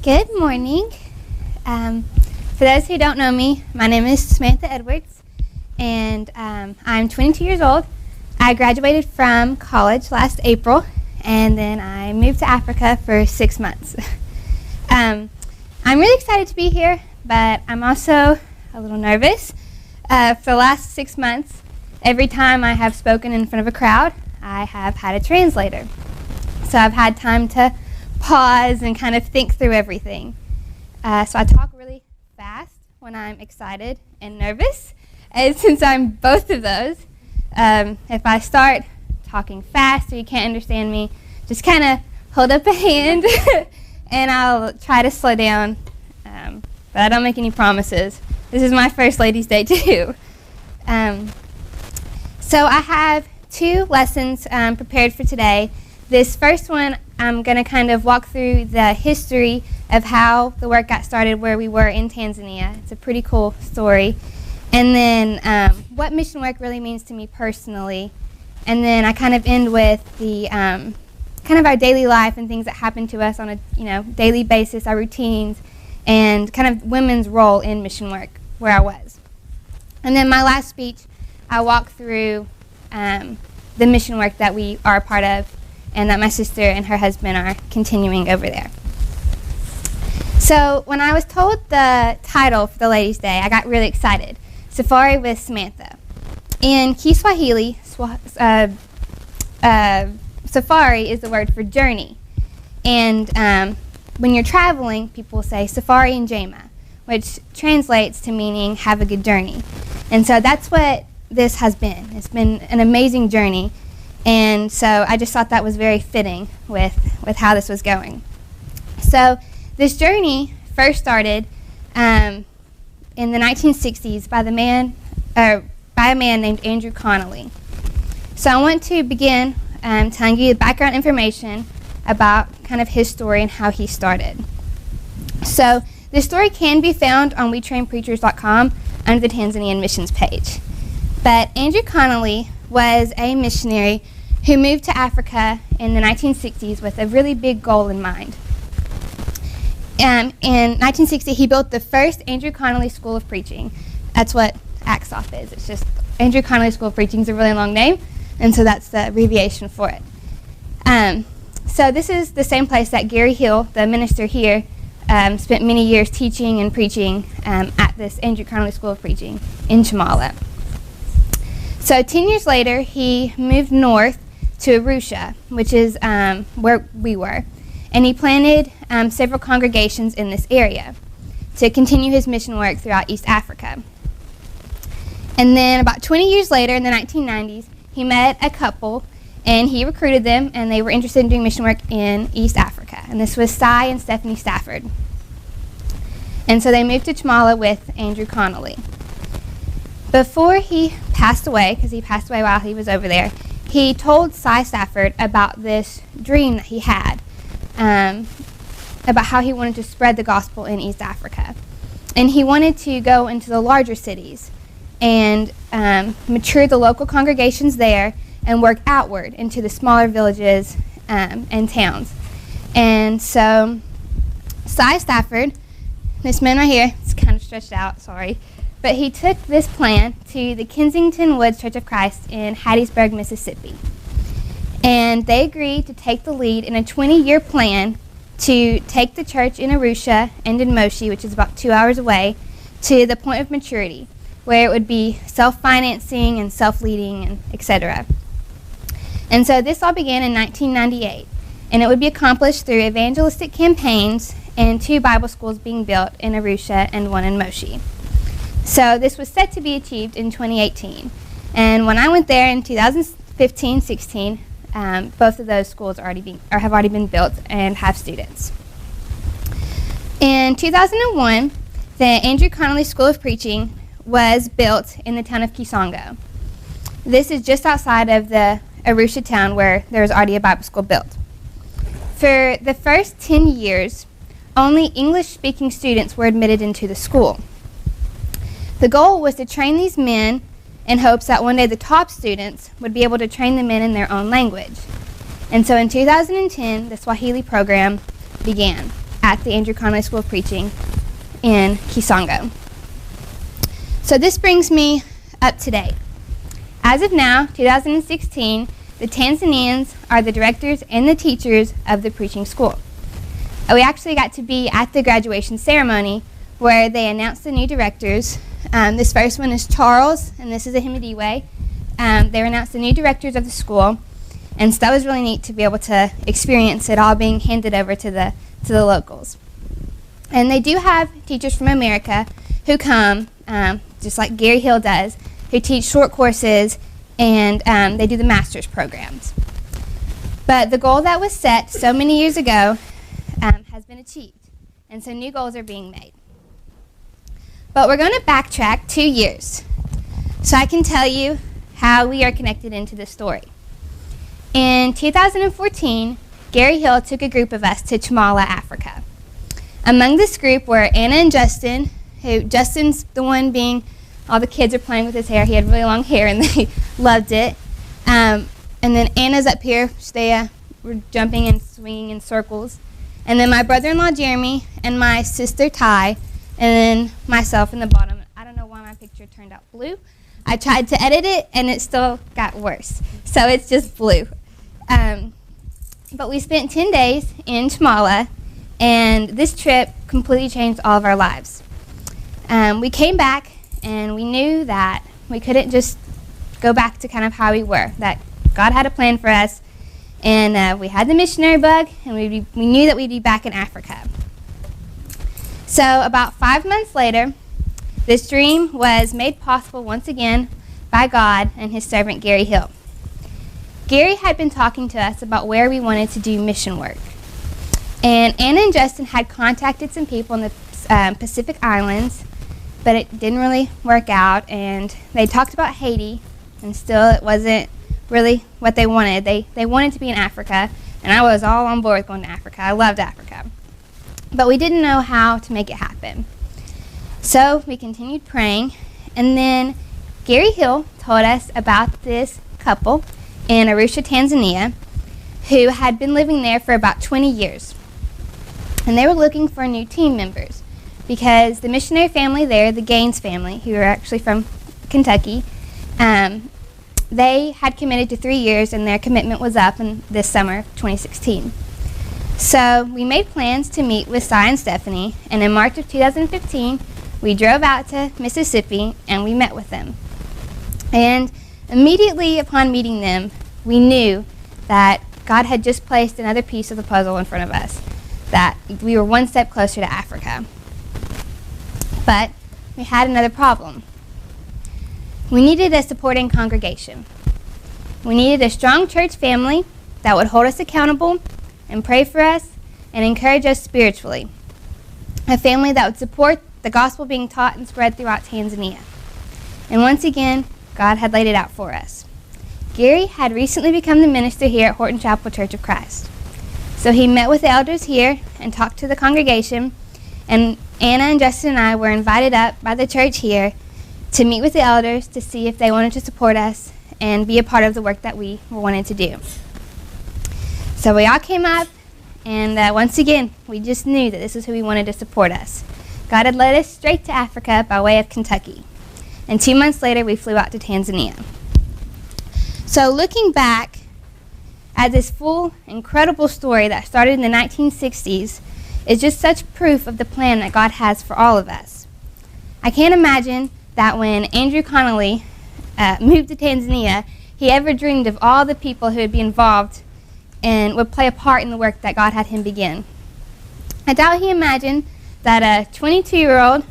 Good morning. For those who don't know me, my name is Samantha Edwards, and I'm 22 years old. I graduated from college last April, and then I moved to Africa for 6 months. I'm really excited to be here, but I'm also a little nervous. For the last 6 months, every time I have spoken in front of a crowd, I have had a translator. So I've had time to pause and kind of think through everything. So I talk really fast when I'm excited and nervous, and since I'm both of those, if I start talking fast or you can't understand me, just kind of hold up a hand and I'll try to slow down, but I don't make any promises. This is my first Ladies' Day too. So I have 2 lessons prepared for today. This first one, I'm going to kind of walk through the history of how the work got started where we were in Tanzania. It's a pretty cool story. And then what mission work really means to me personally. And then I kind of end with the kind of our daily life and things that happen to us on a daily basis, our routines, and kind of women's role in mission work where I was. And then my last speech, I walk through the mission work that we are a part of and that my sister and her husband are continuing over there. So when I was told the title for the Ladies' Day, I got really excited. Safari with Samantha. In Kiswahili, safari is the word for journey. And when you're traveling, people say safari njema, which translates to meaning have a good journey. And so that's what this has been. It's been an amazing journey. And so I just thought that was very fitting with how this was going. So this journey first started in the 1960s by a man named Andrew Connolly. So I want to begin telling you the background information about kind of his story and how he started. So this story can be found on WeTrainPreachers.com under the Tanzanian missions page. But Andrew Connolly was a missionary who moved to Africa in the 1960s with a really big goal in mind. In 1960, he built the first Andrew Connolly School of Preaching. That's what ACSOP is. It's just Andrew Connolly School of Preaching is a really long name, and so that's the abbreviation for it. So this is the same place that Gary Hill, the minister here, spent many years teaching and preaching at this Andrew Connolly School of Preaching in Chamala. So 10 years later, he moved north to Arusha, which is where we were, and he planted several congregations in this area to continue his mission work throughout East Africa. And then about 20 years later, in the 1990s, he met a couple, and he recruited them, and they were interested in doing mission work in East Africa. And this was Cy and Stephanie Stafford. And so they moved to Chamala with Andrew Connolly. Before he passed away, because he passed away while he was over there, he told Cy Stafford about this dream that he had, about how he wanted to spread the gospel in East Africa. And he wanted to go into the larger cities and mature the local congregations there and work outward into the smaller villages and towns. And so Cy Stafford, this man right here, it's kind of stretched out, sorry, but he took this plan to the Kensington Woods Church of Christ in Hattiesburg, Mississippi. And they agreed to take the lead in a 20-year plan to take the church in Arusha and in Moshi, which is about 2 hours away, to the point of maturity, where it would be self-financing and self-leading, and etc. And so this all began in 1998, and it would be accomplished through evangelistic campaigns and 2 Bible schools being built in Arusha and 1 in Moshi. So this was set to be achieved in 2018. And when I went there in 2015-16, both of those schools have already been built and have students. In 2001, the Andrew Connolly School of Preaching was built in the town of Kisongo. This is just outside of the Arusha town where there was already a Bible school built. For the first 10 years, only English-speaking students were admitted into the school. The goal was to train these men in hopes that one day the top students would be able to train the men in their own language. And so in 2010, the Swahili program began. at the Andrew Connolly School of Preaching in Kisongo. So this brings me up to date. As of now, 2016, the Tanzanians are the directors and the teachers of the preaching school. We actually got to be at the graduation ceremony where they announced the new directors. This first one is Charles, and this is Ahimidiwe. They announced the new directors of the school, and so that was really neat to be able to experience it all being handed over to the locals. And they do have teachers from America who come, just like Gary Hill does, who teach short courses, and they do the master's programs. But the goal that was set so many years ago has been achieved, and so new goals are being made. But we're going to backtrack 2 years so I can tell you how we are connected into the story. In 2014, Gary Hill took a group of us to Chamala, Africa. Among this group were Anna and Justin, Justin's the one being, all the kids are playing with his hair. He had really long hair and they loved it. And then Anna's up here. They were jumping and swinging in circles. And then my brother-in-law Jeremy and my sister Ty, and then myself in the bottom. I don't know why my picture turned out blue. I tried to edit it and it still got worse. So it's just blue. But we spent 10 days in Chamala, and this trip completely changed all of our lives. We came back and we knew that we couldn't just go back to kind of how we were, that God had a plan for us, and we had the missionary bug, and we knew that we'd be back in Africa. So about 5 months later, this dream was made possible once again by God and his servant Gary Hill. Gary had been talking to us about where we wanted to do mission work. And Anna and Justin had contacted some people in the Pacific Islands, but it didn't really work out, and they talked about Haiti, and still it wasn't really what they wanted. They wanted to be in Africa, and I was all on board with going to Africa. I loved Africa. But we didn't know how to make it happen. So we continued praying, and then Gary Hill told us about this couple in Arusha, Tanzania, who had been living there for about 20 years. And they were looking for new team members because the missionary family there, the Gaines family, who are actually from Kentucky, they had committed to 3 years, and their commitment was up in this summer of 2016. So we made plans to meet with Cy and Stephanie, and in March of 2015, we drove out to Mississippi and we met with them. And immediately upon meeting them, we knew that God had just placed another piece of the puzzle in front of us, that we were one step closer to Africa. But we had another problem. We needed a supporting congregation. We needed a strong church family that would hold us accountable and pray for us and encourage us spiritually. A family that would support the gospel being taught and spread throughout Tanzania. And once again, God had laid it out for us. Gary had recently become the minister here at Horton Chapel Church of Christ. So he met with the elders here and talked to the congregation, and Anna and Justin and I were invited up by the church here to meet with the elders to see if they wanted to support us and be a part of the work that we wanted to do. So we all came up, and once again, we just knew that this is who we wanted to support us. God had led us straight to Africa by way of Kentucky. And 2 months later, we flew out to Tanzania. So looking back at this full, incredible story that started in the 1960s is just such proof of the plan that God has for all of us. I can't imagine that when Andrew Connolly moved to Tanzania, he ever dreamed of all the people who would be involved and would play a part in the work that God had him begin. I doubt he imagined that a 22-year-old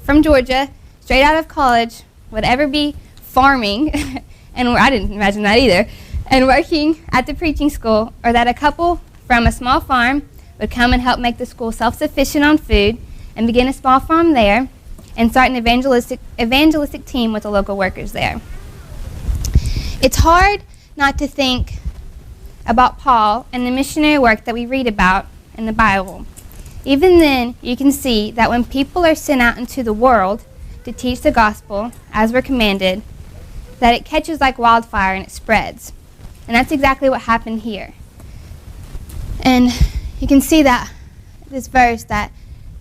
from Georgia, straight out of college, would ever be farming, and I didn't imagine that either, and working at the preaching school, or that a couple from a small farm would come and help make the school self-sufficient on food and begin a small farm there and start an evangelistic team with the local workers there. It's hard not to think about Paul and the missionary work that we read about in the Bible. Even then, you can see that when people are sent out into the world to teach the gospel, as we're commanded, that it catches like wildfire and it spreads. And that's exactly what happened here. And you can see that this verse that,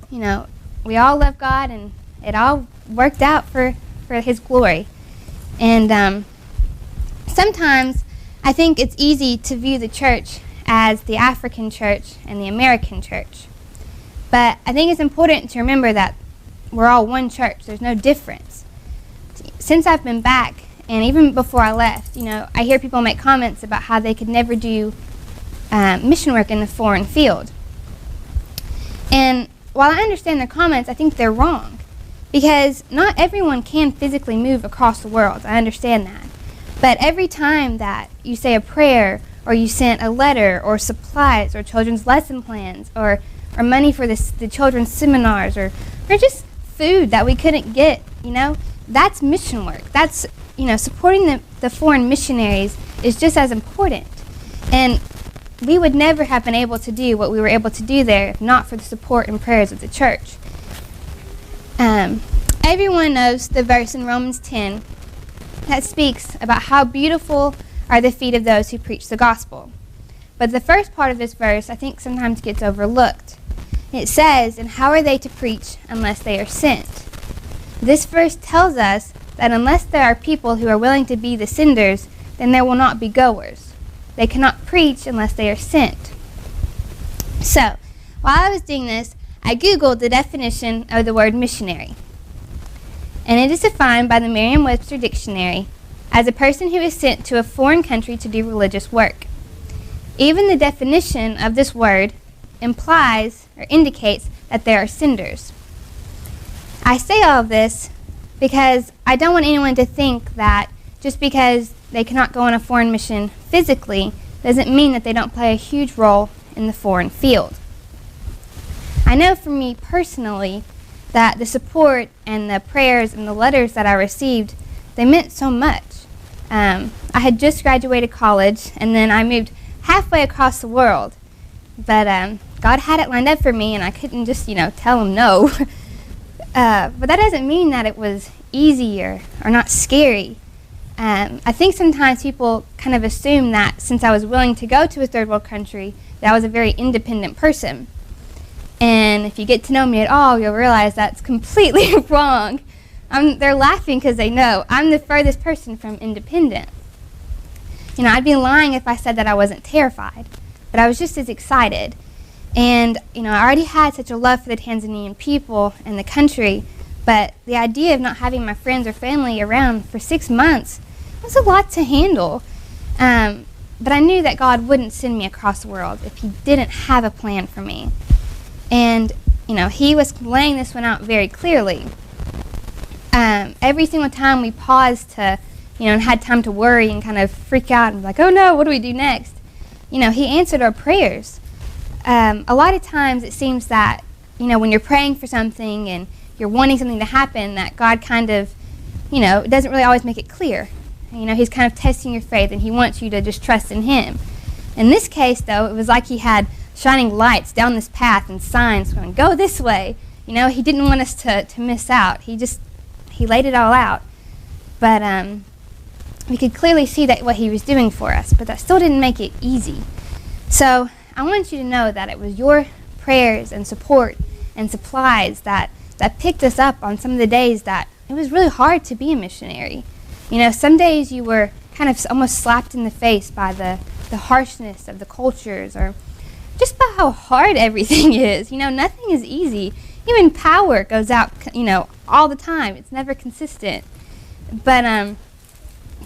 we all love God and it all worked out for His glory. And sometimes I think it's easy to view the church as the African church and the American church. But I think it's important to remember that we're all one church. There's no difference. Since I've been back, and even before I left, I hear people make comments about how they could never do mission work in the foreign field. And while I understand their comments, I think they're wrong. Because not everyone can physically move across the world. I understand that. But every time that you say a prayer, or you sent a letter, or supplies, or children's lesson plans, or money for the children's seminars, or just food that we couldn't get, that's mission work. That's, supporting the foreign missionaries is just as important. And we would never have been able to do what we were able to do there if not for the support and prayers of the church. Everyone knows the verse in Romans 10 that speaks about how beautiful are the feet of those who preach the gospel. But the first part of this verse I think sometimes gets overlooked. It says, "And how are they to preach unless they are sent?" This verse tells us that unless there are people who are willing to be the senders, then there will not be goers. They cannot preach unless they are sent. So, while I was doing this, I Googled the definition of the word missionary. And it is defined by the Merriam-Webster Dictionary as a person who is sent to a foreign country to do religious work. Even the definition of this word implies or indicates that there are senders. I say all of this because I don't want anyone to think that just because they cannot go on a foreign mission physically doesn't mean that they don't play a huge role in the foreign field. I know for me personally that the support and the prayers and the letters that I received, they meant so much. I had just graduated college and then I moved halfway across the world. But God had it lined up for me and I couldn't just, tell Him no. But that doesn't mean that it was easy or not scary. I think sometimes people kind of assume that since I was willing to go to a third world country, that I was a very independent person. And if you get to know me at all, you'll realize that's completely wrong. They're laughing because they know I'm the furthest person from independent. I'd be lying if I said that I wasn't terrified, but I was just as excited. And, I already had such a love for the Tanzanian people and the country, but the idea of not having my friends or family around for 6 months was a lot to handle. But I knew that God wouldn't send me across the world if He didn't have a plan for me. And, He was laying this one out very clearly. Every single time we paused to, and had time to worry and kind of freak out and be like, oh no, what do we do next? He answered our prayers. A lot of times it seems that, when you're praying for something and you're wanting something to happen, that God kind of, doesn't really always make it clear. He's kind of testing your faith and He wants you to just trust in Him. In this case, though, it was like He had shining lights down this path and signs going, go this way. He didn't want us to miss out. He laid it all out. But we could clearly see that what He was doing for us, but that still didn't make it easy. So I want you to know that it was your prayers and support and supplies that picked us up on some of the days that it was really hard to be a missionary. Some days you were kind of almost slapped in the face by the harshness of the cultures or just by how hard everything is. Nothing is easy. Even power goes out, all the time. It's never consistent. But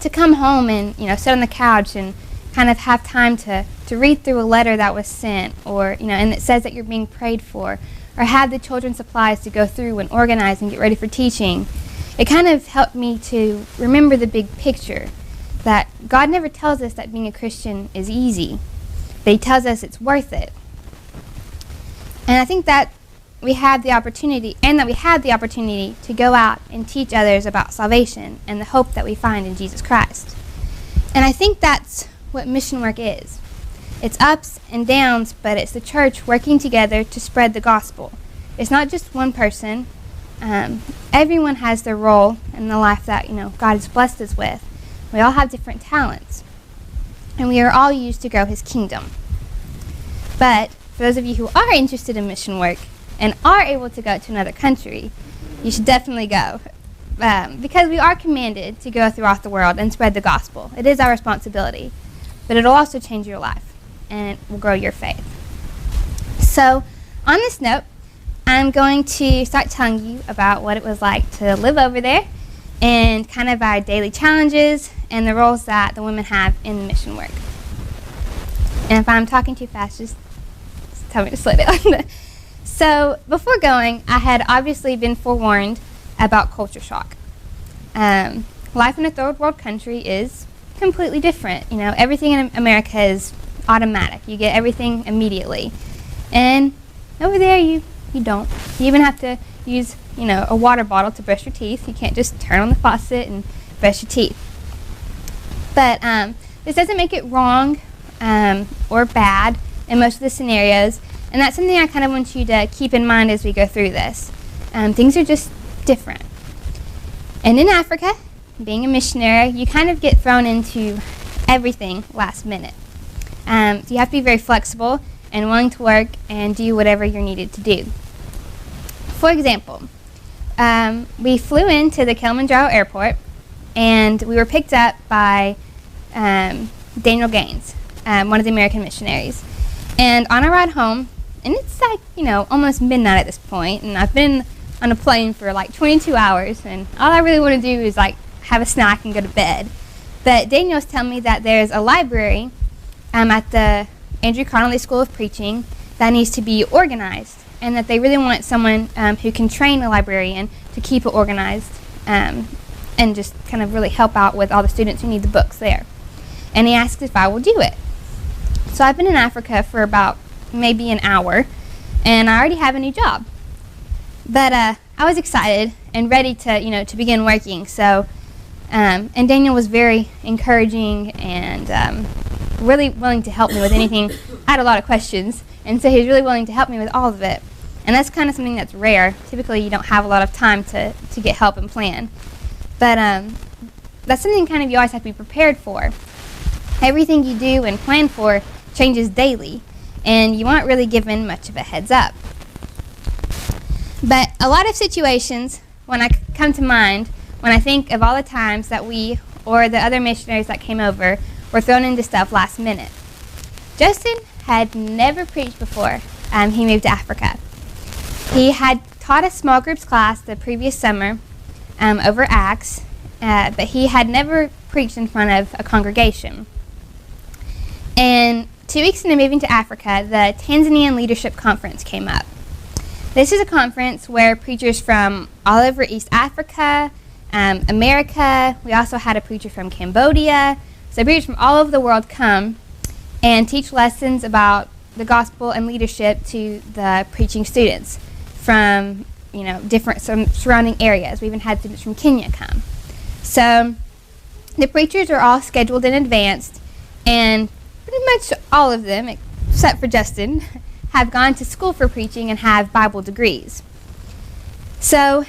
to come home and, sit on the couch and kind of have time to read through a letter that was sent or, and it says that you're being prayed for, or have the children's supplies to go through and organize and get ready for teaching, it kind of helped me to remember the big picture, that God never tells us that being a Christian is easy, but He tells us it's worth it. And I think that we have the opportunity, and that we have the opportunity to go out and teach others about salvation and the hope that we find in Jesus Christ. And I think that's what mission work is. It's ups and downs, but it's the church working together to spread the gospel. It's not just one person. Everyone has their role in the life that, God has blessed us with. We all have different talents, and we are all used to grow His kingdom. But for for those of you who are interested in mission work and are able to go to another country, you should definitely go. Because we are commanded to go throughout the world and spread the gospel. It is our responsibility. But it'll also change your life, and it will grow your faith. So, on this note, I'm going to start telling you about what it was like to live over there and kind of our daily challenges and the roles that the women have in mission work. And if I'm talking too fast, just tell me to slow down. So, before going, I had obviously been forewarned about culture shock. Life in a third world country is completely different. You know, everything in America is automatic. You get everything immediately. And over there, you don't. You even have to use, a water bottle to brush your teeth. You can't just turn on the faucet and brush your teeth. But this doesn't make it wrong or bad in most of the scenarios. And that's something I kind of want you to keep in mind as we go through this. Things are just different. And in Africa, being a missionary, you kind of get thrown into everything last minute. So you have to be very flexible and willing to work and do whatever you're needed to do. For example, we flew into the Kilimanjaro airport and we were picked up by Daniel Gaines, one of the American missionaries. And on our ride home, and it's like, almost midnight at this point, and I've been on a plane for like 22 hours, and all I really want to do is like have a snack and go to bed. But Daniel's telling me that there's a library at the Andrew Connolly School of Preaching that needs to be organized, and that they really want someone who can train a librarian to keep it organized and just kind of really help out with all the students who need the books there. And he asked if I will do it. So I've been in Africa for about maybe an hour, and I already have a new job. But I was excited and ready to, to begin working. So, and Daniel was very encouraging and really willing to help me with anything. I had a lot of questions, and so he was really willing to help me with all of it. And that's kind of something that's rare. Typically, you don't have a lot of time to get help and plan. But that's something kind of you always have to be prepared for. Everything you do and plan for changes daily, and you aren't really given much of a heads up. But a lot of situations, when I come to mind, when I think of all the times that we or the other missionaries that came over were thrown into stuff last minute. Justin had never preached before he moved to Africa. He had taught a small groups class the previous summer over Acts, but he had never preached in front of a congregation. And 2 weeks into moving to Africa, the Tanzanian Leadership Conference came up. This is a conference where preachers from all over East Africa, America, we also had a preacher from Cambodia, so preachers from all over the world come and teach lessons about the gospel and leadership to the preaching students from, different surrounding areas. We even had students from Kenya come. So the preachers are all scheduled in advance, and pretty much all of them, except for Justin, have gone to school for preaching and have Bible degrees. So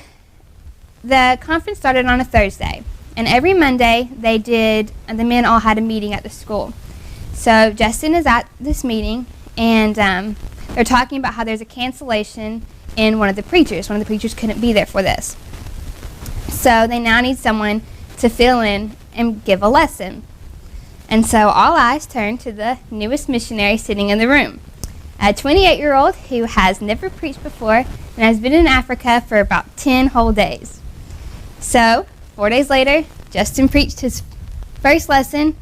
the conference started on a Thursday, and every Monday the men all had a meeting at the school. So Justin is at this meeting, and they're talking about how there's a cancellation in one of the preachers. One of the preachers couldn't be there for this. So they now need someone to fill in and give a lesson. And so all eyes turn to the newest missionary sitting in the room, a 28-year-old who has never preached before and has been in Africa for about 10 whole days. So 4 days later, Justin preached his first lesson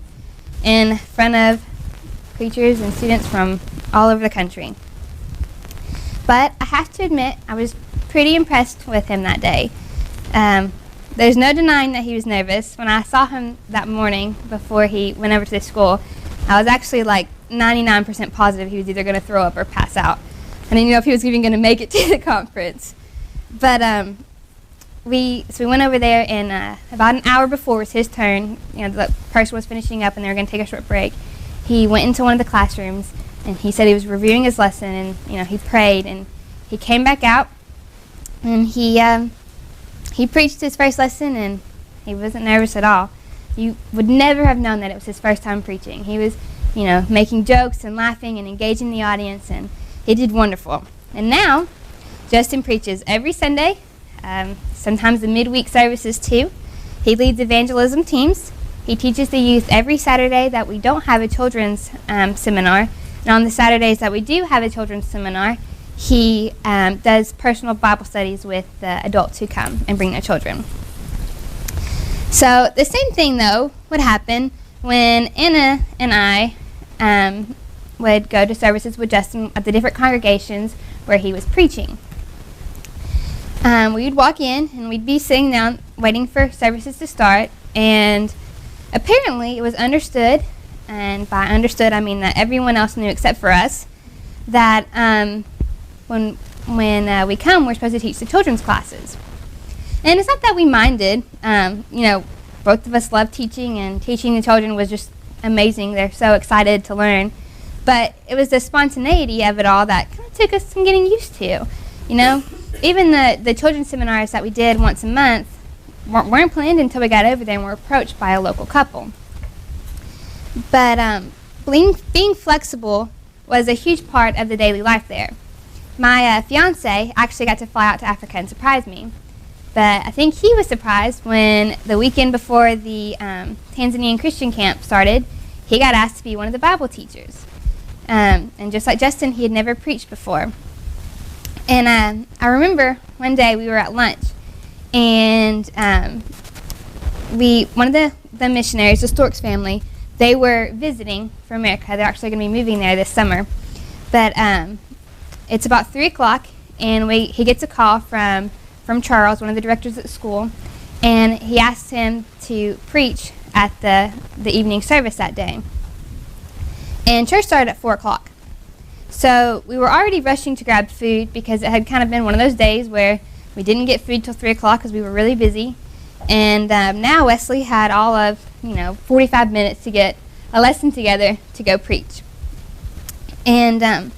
in front of preachers and students from all over the country. But I have to admit, I was pretty impressed with him that day. There's no denying that he was nervous. When I saw him that morning before he went over to the school, I was actually like 99% positive he was either going to throw up or pass out. I didn't know if he was even going to make it to the conference. But we went over there, and about an hour before it was his turn, the person was finishing up and they were going to take a short break. He went into one of the classrooms, and he said he was reviewing his lesson, and he prayed, and he came back out, and he preached his first lesson, and he wasn't nervous at all. You would never have known that it was his first time preaching. He was, making jokes and laughing and engaging the audience, and he did wonderful. And now, Justin preaches every Sunday, sometimes the midweek services too. He leads evangelism teams. He teaches the youth every Saturday that we don't have a children's seminar. And on the Saturdays that we do have a children's seminar, he does personal Bible studies with the adults who come and bring their children. So the same thing, though, would happen when Anna and I would go to services with Justin at the different congregations where he was preaching. We would walk in, and we'd be sitting down waiting for services to start, and apparently it was understood, and by understood I mean that everyone else knew except for us, that when we come, we're supposed to teach the children's classes. And it's not that we minded. Both of us love teaching, and teaching the children was just amazing. They're so excited to learn. But it was the spontaneity of it all that kind of took us some getting used to. Even the children's seminars that we did once a month weren't planned until we got over there and were approached by a local couple. But being flexible was a huge part of the daily life there. My fiance actually got to fly out to Africa and surprise me. But I think he was surprised when the weekend before the Tanzanian Christian camp started, he got asked to be one of the Bible teachers. And just like Justin, he had never preached before. And I remember one day we were at lunch, and one of the missionaries, the Storks family, they were visiting from America. They're actually going to be moving there this summer. But it's about 3 o'clock, and he gets a call from Charles, one of the directors at the school, and he asked him to preach at the evening service that day. And church started at 4 o'clock. So we were already rushing to grab food because it had kind of been one of those days where we didn't get food till 3 o'clock because we were really busy. And now Wesley had all of 45 minutes to get a lesson together to go preach. And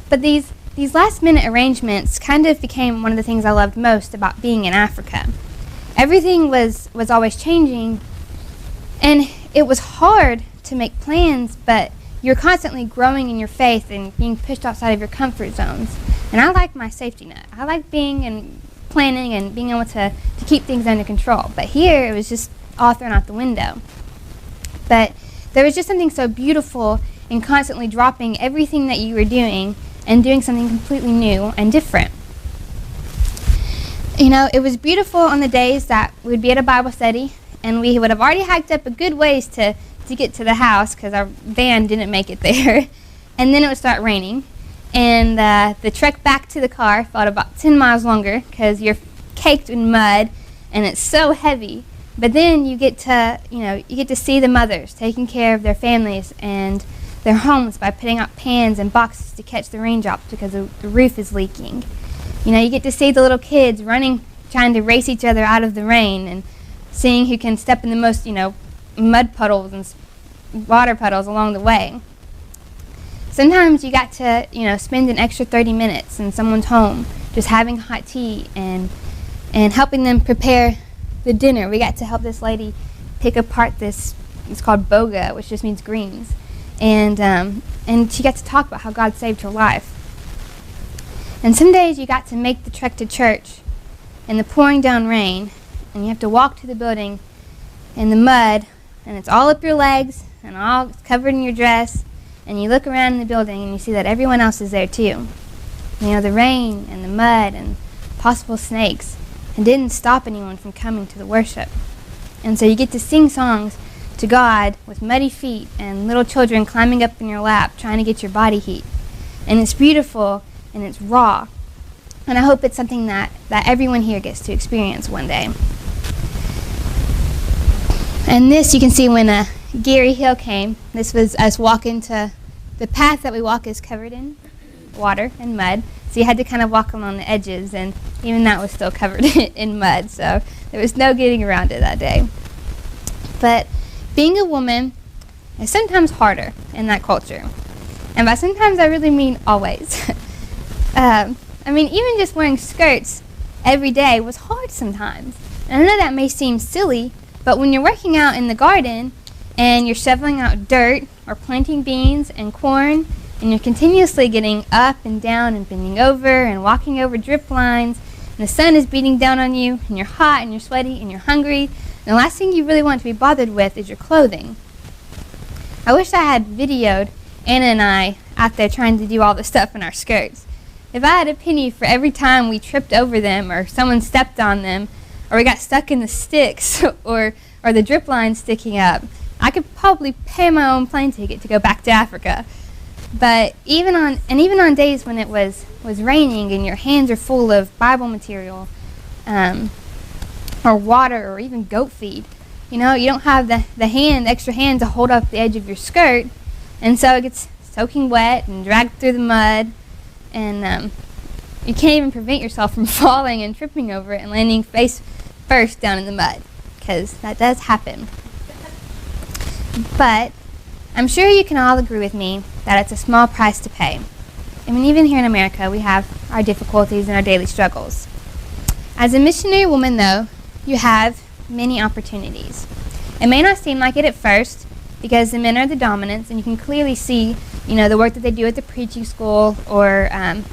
but these last-minute arrangements kind of became one of the things I loved most about being in Africa. Everything was always changing, and it was hard to make plans, but you're constantly growing in your faith and being pushed outside of your comfort zones. And I like my safety net. I like being and planning and being able to keep things under control. But here, it was just all thrown out the window. But there was just something so beautiful in constantly dropping everything that you were doing and doing something completely new and different. It was beautiful on the days that we'd be at a Bible study, and we would have already hiked up a good ways to get to the house because our van didn't make it there. And then it would start raining, and the trek back to the car felt about 10 miles longer because you're caked in mud and it's so heavy. But then you get to see the mothers taking care of their families and their homes by putting out pans and boxes to catch the raindrops because the roof is leaking. You get to see the little kids running, trying to race each other out of the rain, and seeing who can step in the most, mud puddles and water puddles along the way. Sometimes you got to, spend an extra 30 minutes in someone's home just having hot tea and helping them prepare the dinner. We got to help this lady pick apart it's called boga, which just means greens. And she got to talk about how God saved her life. And some days you got to make the trek to church in the pouring down rain, and you have to walk to the building in the mud, and it's all up your legs and all covered in your dress, and you look around in the building and you see that everyone else is there too. The rain and the mud and possible snakes, and didn't stop anyone from coming to the worship. And so you get to sing songs to God with muddy feet and little children climbing up in your lap trying to get your body heat. And it's beautiful and it's raw. And I hope it's something that everyone here gets to experience one day. And this you can see when Gary Hill came. This was us walking to the path that we walk is covered in water and mud. So you had to kind of walk along the edges, and even that was still covered in mud. So there was no getting around it that day. But being a woman is sometimes harder in that culture. And by sometimes I really mean always. Even just wearing skirts every day was hard sometimes. And I know that may seem silly, but when you're working out in the garden and you're shoveling out dirt or planting beans and corn and you're continuously getting up and down and bending over and walking over drip lines, and the sun is beating down on you, and you're hot and you're sweaty and you're hungry, and the last thing you really want to be bothered with is your clothing. I wish I had videoed Anna and I out there trying to do all the stuff in our skirts. If I had a penny for every time we tripped over them or someone stepped on them or we got stuck in the sticks or the drip line sticking up, I could probably pay my own plane ticket to go back to Africa. But even on days when it was raining and your hands are full of Bible material or water or even goat feed, you don't have the extra hand to hold up the edge of your skirt, and so it gets soaking wet and dragged through the mud, and you can't even prevent yourself from falling and tripping over it and landing face first down in the mud, because that does happen. But I'm sure you can all agree with me that it's a small price to pay. I mean, even here in America, we have our difficulties and our daily struggles. As a missionary woman, though, you have many opportunities. It may not seem like it at first, because the men are the dominants, and you can clearly see, the work that they do at the preaching school or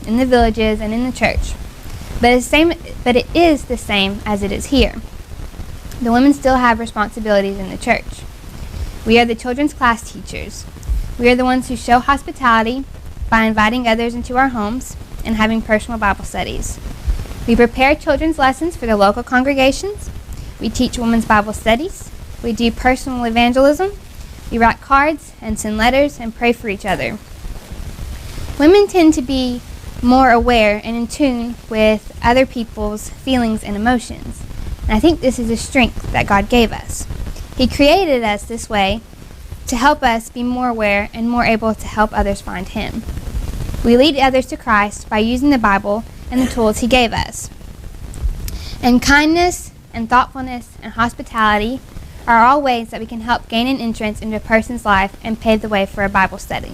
in the villages and in the church. But it is the same as it is here. The women still have responsibilities in the church. We are the children's class teachers. We are the ones who show hospitality by inviting others into our homes and having personal Bible studies. We prepare children's lessons for the local congregations. We teach women's Bible studies. We do personal evangelism. We write cards and send letters and pray for each other. Women tend to be more aware and in tune with other people's feelings and emotions. And I think this is a strength that God gave us. He created us this way to help us be more aware and more able to help others find Him. We lead others to Christ by using the Bible and the tools He gave us. And kindness and thoughtfulness and hospitality are all ways that we can help gain an entrance into a person's life and pave the way for a Bible study.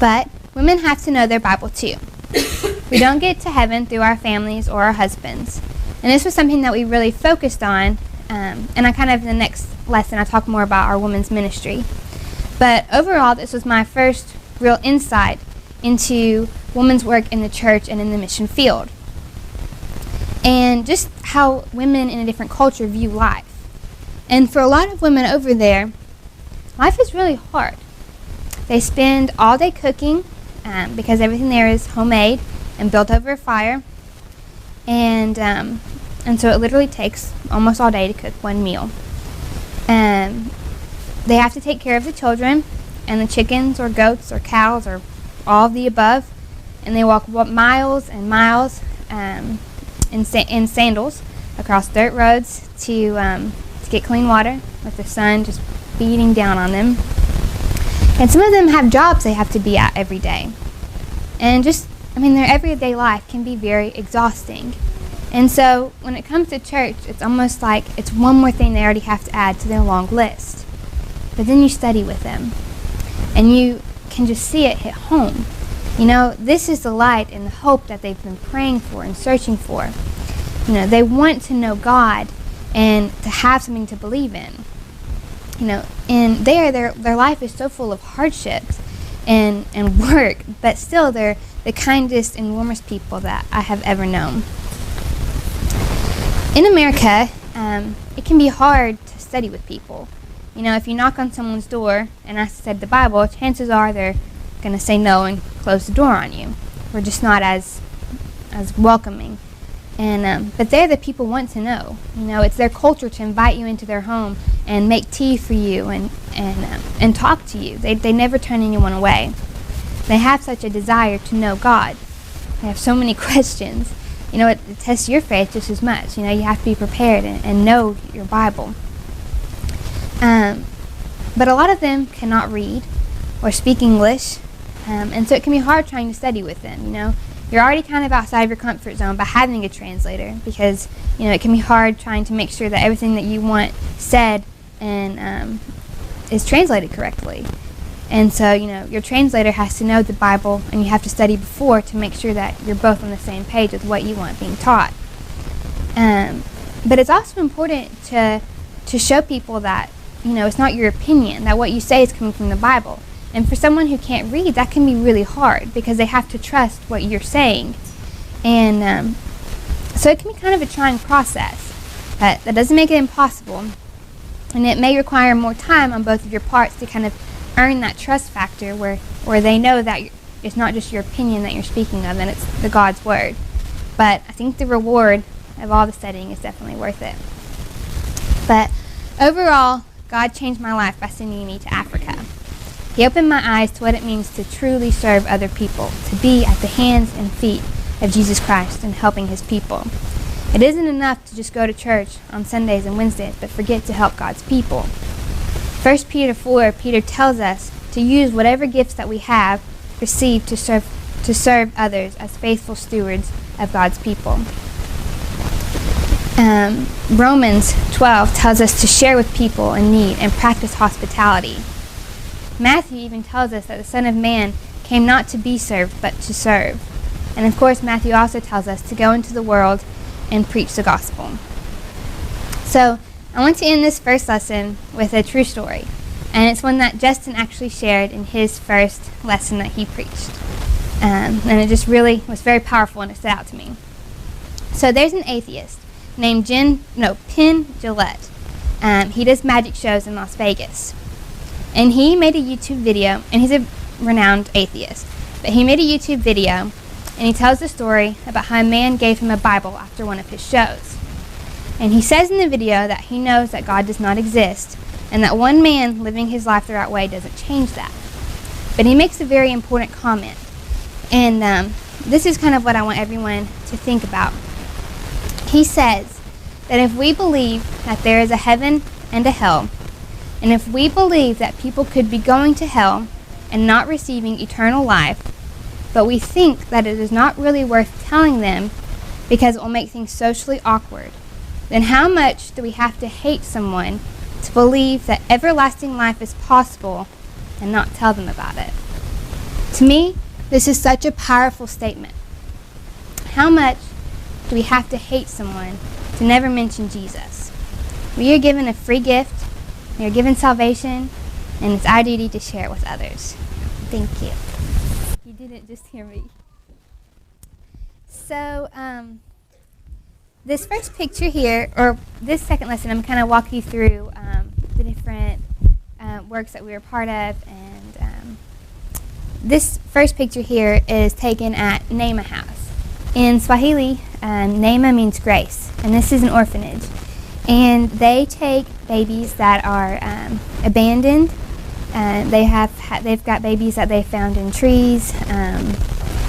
But women have to know their Bible too. We don't get to heaven through our families or our husbands. And this was something that we really focused on, and in the next lesson I talk more about our women's ministry. But overall, this was my first real insight into women's work in the church and in the mission field. And just how women in a different culture view life. And for a lot of women over there, life is really hard. They spend all day cooking because everything there is homemade and built over a fire. And so it literally takes almost all day to cook one meal. They have to take care of the children and the chickens or goats or cows or all of the above. And they walk miles and miles in sandals across dirt roads to get clean water with the sun just beating down on them. And some of them have jobs they have to be at every day. And their everyday life can be very exhausting. And so when it comes to church, it's almost like it's one more thing they already have to add to their long list. But then you study with them, and you can just see it hit home. This is the light and the hope that they've been praying for and searching for. They want to know God and to have something to believe in. And their life is so full of hardships and work, but still they're the kindest and warmest people that I have ever known. In America, it can be hard to study with people. If you knock on someone's door and ask to study the Bible, chances are they're going to say no and close the door on you. We're just not as welcoming. But they're the people want to know. It's their culture to invite you into their home and make tea for you and talk to you. They never turn anyone away. They have such a desire to know God. They have so many questions. It tests your faith just as much. You have to be prepared and know your Bible. But a lot of them cannot read or speak English, and so it can be hard trying to study with them. You're already kind of outside of your comfort zone by having a translator, because it can be hard trying to make sure that everything that you want said and is translated correctly. And so your translator has to know the Bible, and you have to study before to make sure that you're both on the same page with what you want being taught. But it's also important to show people that it's not your opinion, that what you say is coming from the Bible. And for someone who can't read, that can be really hard because they have to trust what you're saying. And so it can be kind of a trying process. But that doesn't make it impossible. And it may require more time on both of your parts to kind of earn that trust factor where they know that it's not just your opinion that you're speaking of, and it's the God's word. But I think the reward of all the studying is definitely worth it. But overall, God changed my life by sending me to Africa. He opened my eyes to what it means to truly serve other people, to be at the hands and feet of Jesus Christ and helping his people. It isn't enough to just go to church on Sundays and Wednesdays, but forget to help God's people. 1 Peter 4, Peter tells us to use whatever gifts that we have received to serve others as faithful stewards of God's people. Romans 12 tells us to share with people in need and practice hospitality. Matthew even tells us that the Son of Man came not to be served, but to serve. And of course, Matthew also tells us to go into the world and preach the gospel. So I want to end this first lesson with a true story. And it's one that Justin actually shared in his first lesson that he preached. And it just really was very powerful, and it stood out to me. So there's an atheist named Penn Jillette. He does magic shows in Las Vegas. And he made a YouTube video, and he's a renowned atheist. But he made a YouTube video, and he tells the story about how a man gave him a Bible after one of his shows. And he says in the video that he knows that God does not exist, and that one man living his life the right way doesn't change that. But he makes a very important comment. And this is kind of what I want everyone to think about. He says that if we believe that there is a heaven and a hell, and if we believe that people could be going to hell and not receiving eternal life, but we think that it is not really worth telling them because it will make things socially awkward, then how much do we have to hate someone to believe that everlasting life is possible and not tell them about it? To me, this is such a powerful statement. How much do we have to hate someone to never mention Jesus? We are given a free gift, we are given salvation, and it's our duty to share it with others. Thank you. You didn't just hear me. So, this first picture here, or this second lesson, I'm kind of walk you through the different works that we were part of, and this first picture here is taken at Neema House. In Swahili, Neema means grace, and this is an orphanage. And they take babies that are abandoned. They've got babies that they found in trees.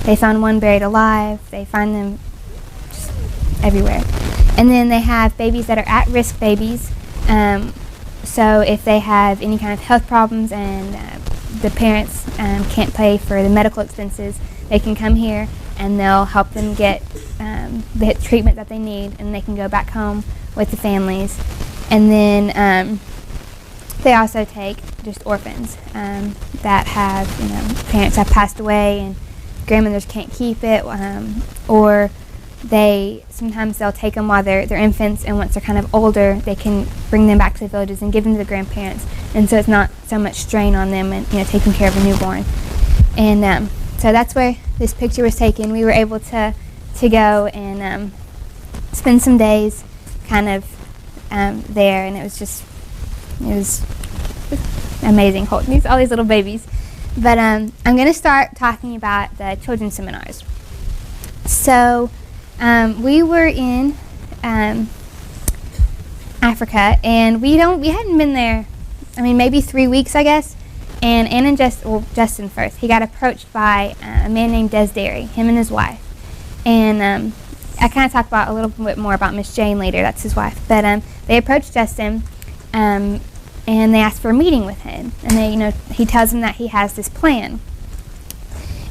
They found one buried alive. They find them just everywhere. And then they have babies that are at-risk babies. So if they have any kind of health problems and the parents can't pay for the medical expenses, they can come here and they'll help them get the treatment that they need, and they can go back home with the families. And then they also take just orphans that have, parents have passed away and grandmothers can't keep it, or sometimes they'll take them while they're infants, and once they're kind of older, they can bring them back to the villages and give them to the grandparents, and so it's not so much strain on them and taking care of a newborn. And so that's where this picture was taken. We were able to go and spend some days kind of there, and it was amazing holding all these little babies. But I'm going to start talking about the children's seminars. So we were in Africa, and we hadn't been there, maybe 3 weeks, I guess. And Ann and Justin first, he got approached by a man named Des Derry, him and his wife. And I kind of talk about a little bit more about Miss Jane later, that's his wife. But they approached Justin, and they asked for a meeting with him. And he tells them that he has this plan.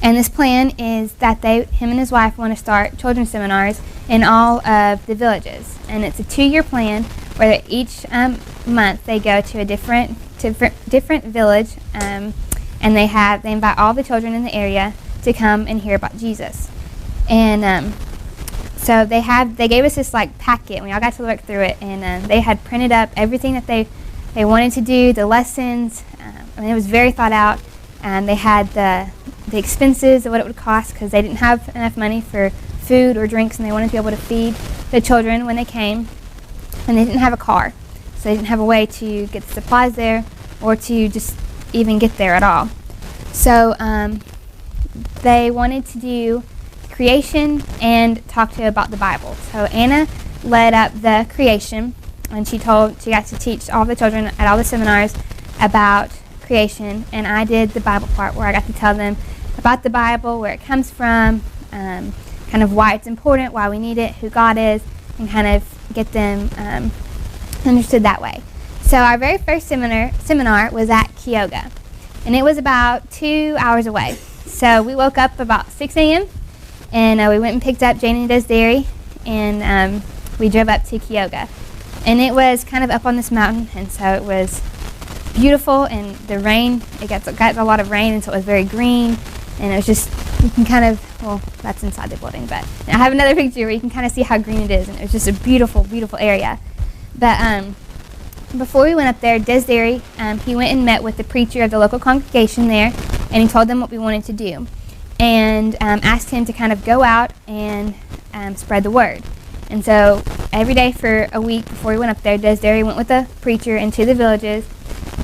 And this plan is that him and his wife want to start children's seminars in all of the villages. And it's a 2-year plan where each month they go to a different village, and they invite all the children in the area to come and hear about Jesus. And so they gave us this packet, and we all got to look through it, and they had printed up everything that they wanted to do, the lessons. It was very thought out. and they had the expenses of what it would cost because they didn't have enough money for food or drinks, and they wanted to be able to feed the children when they came. And they didn't have a car, so they didn't have a way to get the supplies there or to just even get there at all. So they wanted to do creation and talk to about the Bible. So Anna led up the creation, and she got to teach all the children at all the seminars about creation, and I did the Bible part where I got to tell them about the Bible, where it comes from, kind of why it's important, why we need it, who God is, and kind of get them understood that way. So our very first seminar was at Kyoga, and it was about 2 hours away. So we woke up about 6 a.m. and we went and picked up Jane and Desiree, and we drove up to Kyoga. And it was kind of up on this mountain, and so it was beautiful, and the rain, it got a lot of rain, and so it was very green, and it was just, you can kind of, well, that's inside the building, but I have another picture where you can kind of see how green it is, and it was just a beautiful, beautiful area. But before we went up there, Desiree, he went and met with the preacher of the local congregation there, and he told them what we wanted to do, and asked him to kind of go out and spread the word. And so every day for a week before we went up there, Desiree went with the preacher into the villages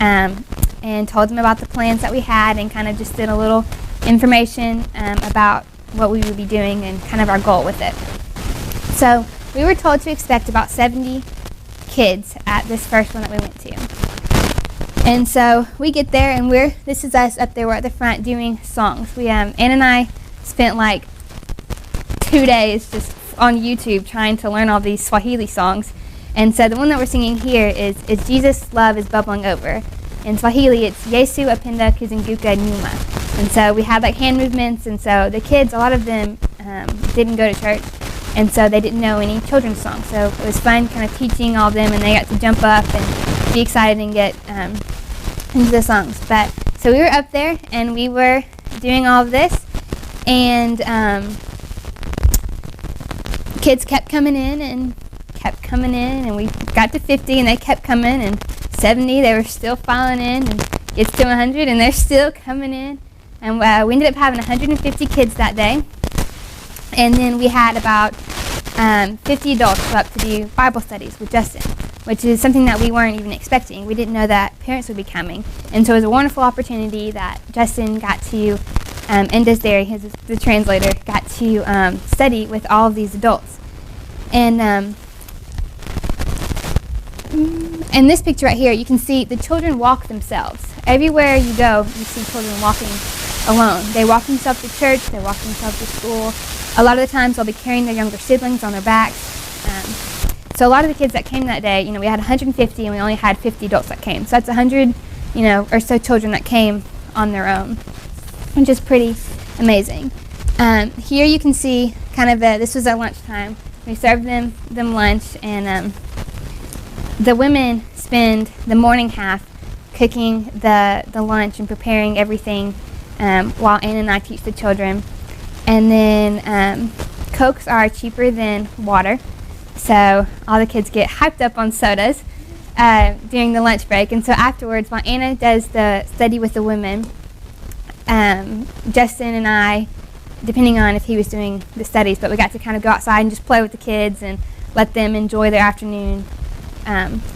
and told them about the plans that we had, and kind of just did a little information about what we would be doing and kind of our goal with it. So we were told to expect about 70 kids at this first one that we went to. And so we get there, and this is us up there. We're at the front doing songs. Ann and I spent like 2 days just on YouTube trying to learn all these Swahili songs. And so the one that we're singing here is Jesus' Love is Bubbling Over. In Swahili, it's Yesu apenda kuzunguka nyuma. And so we had like hand movements, and so the kids, a lot of them didn't go to church, and so they didn't know any children's songs. So it was fun kind of teaching all of them, and they got to jump up and be excited and get into the songs. But so we were up there, and we were doing all of this, and kids kept coming in, and we got to 50, and they kept coming, and 70, they were still filing in, and it's to 100, and they're still coming in. And we ended up having 150 kids that day. And then we had about 50 adults show up to do Bible studies with Justin, which is something that we weren't even expecting. We didn't know that parents would be coming. And so it was a wonderful opportunity that Justin got to, and Desiree, the translator, got to study with all of these adults. And in this picture right here, you can see the children walk themselves. Everywhere you go, you see children walking alone. They walk themselves to church, they walk themselves to school. A lot of the times they'll be carrying their younger siblings on their backs. So a lot of the kids that came that day, we had 150, and we only had 50 adults that came. So that's 100, or so children that came on their own, which is pretty amazing. Here you can see kind of this was at lunchtime. We served them lunch, and the women spend the morning half cooking the lunch and preparing everything while Anna and I teach the children. And then Cokes are cheaper than water, so all the kids get hyped up on sodas during the lunch break. And so afterwards, while Anna does the study with the women, Justin and I, depending on if he was doing the studies, but we got to kind of go outside and just play with the kids and let them enjoy their afternoon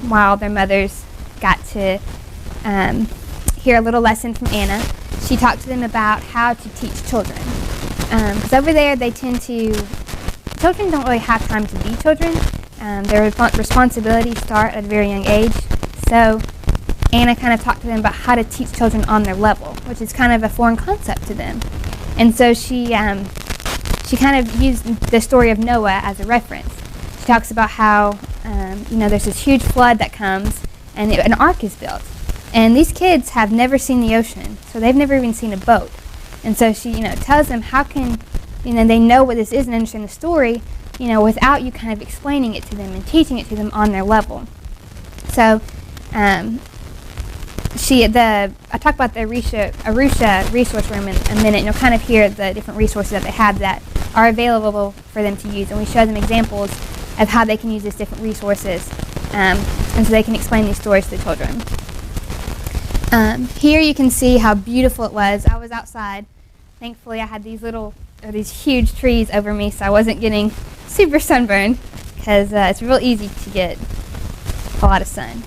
while their mothers got to hear a little lesson from Anna. She talked to them about how to teach children. Because over there, children don't really have time to be children. Their responsibilities start at a very young age. So Anna kind of talked to them about how to teach children on their level, which is kind of a foreign concept to them. And so she kind of used the story of Noah as a reference. She talks about how there's this huge flood that comes, and an ark is built. And these kids have never seen the ocean, so they've never even seen a boat. And so she, tells them how can, they know what this is and understand the story, without you kind of explaining it to them and teaching it to them on their level. So I talk about the Arusha resource room in a minute, and you'll kind of hear the different resources that they have that are available for them to use. And we show them examples of how they can use these different resources, and so they can explain these stories to the children. Here you can see how beautiful it was. I was outside. Thankfully, I had these huge trees over me, so I wasn't getting super sunburned, because it's real easy to get a lot of sun.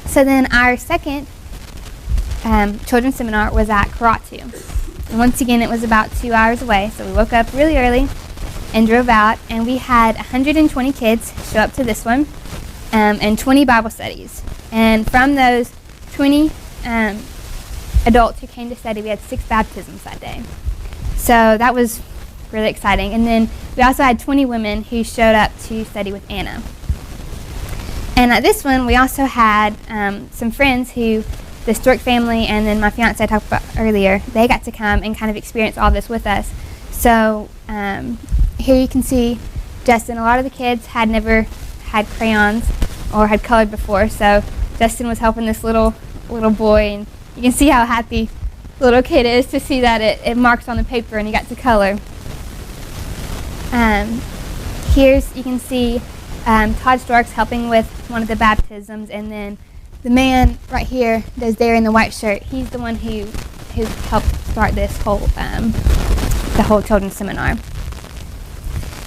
So then our second children's seminar was at Karatu. And once again, it was about 2 hours away, so we woke up really early and drove out, and we had 120 kids show up to this one, and 20 Bible studies. And from those 20 adults who came to study, we had 6 baptisms that day. So that was really exciting. And then we also had 20 women who showed up to study with Anna. And at this one, we also had some friends who, the Stork family and then my fiance I talked about earlier, they got to come and kind of experience all this with us. So here you can see Justin. A lot of the kids had never had crayons or had colored before, so Justin was helping this little boy, and you can see how happy the little kid is to see that it marks on the paper and he got to color. You can see Todd Storks helping with one of the baptisms, and then the man right here that's there in the white shirt, he's the one who helped start this the whole children's seminar. And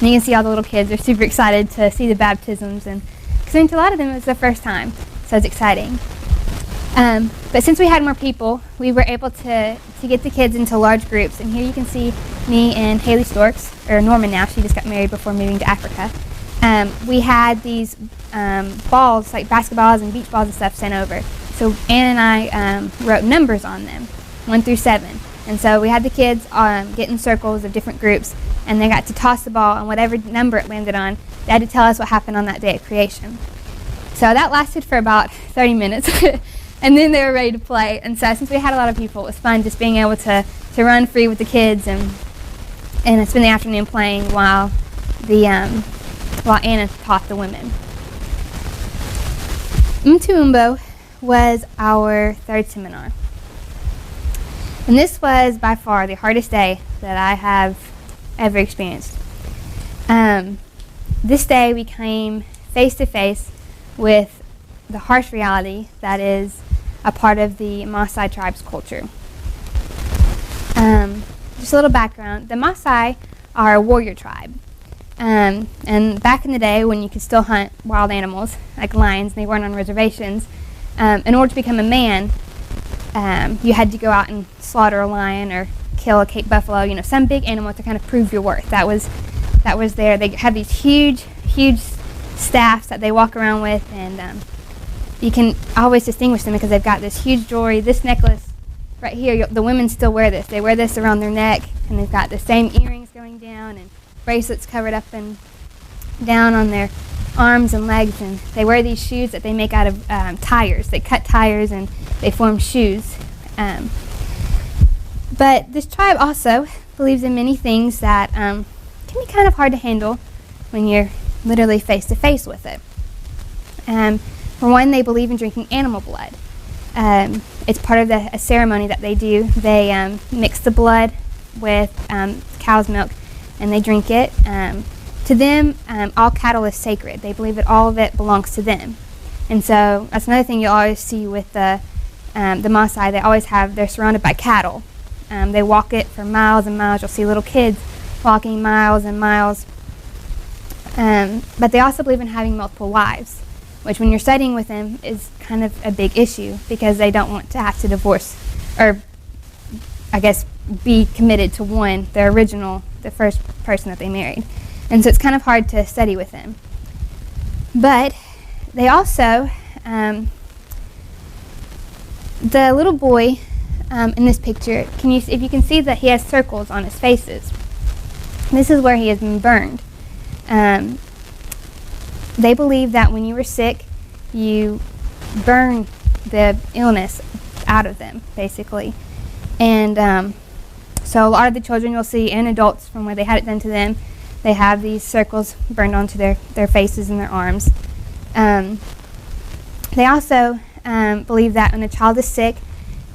you can see all the little kids are super excited to see the baptisms, and because to a lot of them it was their first time, so it's exciting. But since we had more people, we were able to get the kids into large groups. And here you can see me and Haley Storks, or Norman now, she just got married before moving to Africa. We had these balls, like basketballs and beach balls and stuff, sent over. So Ann and I wrote numbers on them, 1 through 7. And so we had the kids get in circles of different groups, and they got to toss the ball, and whatever number it landed on, they had to tell us what happened on that day of creation. So that lasted for about 30 minutes. And then they were ready to play. And so since we had a lot of people, it was fun just being able to run free with the kids and spend the afternoon playing while Anna taught the women. Mtuumbo was our third seminar. And this was by far the hardest day that I have ever experienced. This day we came face to face with the harsh reality that is a part of the Maasai tribe's culture. Just a little background. The Maasai are a warrior tribe. And back in the day when you could still hunt wild animals, like lions, and they weren't on reservations, in order to become a man, you had to go out and slaughter a lion or kill a Cape buffalo, some big animal to kind of prove your worth. That was there. They have these huge staffs that they walk around with, and you can always distinguish them because they've got this huge jewelry. This necklace right here, the women still wear this. They wear this around their neck, and they've got the same earrings going down and bracelets covered up and down on their arms and legs, and they wear these shoes that they make out of tires. They cut tires and they form shoes. But this tribe also believes in many things that can be kind of hard to handle when you're literally face to face with it. For one, they believe in drinking animal blood. It's part of a ceremony that they do. They mix the blood with cow's milk, and they drink it. To them, all cattle is sacred. They believe that all of it belongs to them. And so that's another thing you'll always see with the Maasai. They're surrounded by cattle. They walk it for miles and miles. You'll see little kids walking miles and miles. But they also believe in having multiple wives, which when you're studying with them is kind of a big issue because they don't want to have to divorce, or I guess be committed to one, the first person that they married. And so it's kind of hard to study with them. But they also, the little boy in this picture, if you can see that he has circles on his faces, this is where he has been burned. They believe that when you were sick, you burn the illness out of them, basically. And so a lot of the children you'll see, and adults from where they had it done to them, they have these circles burned onto their faces and their arms. They also believe that when a child is sick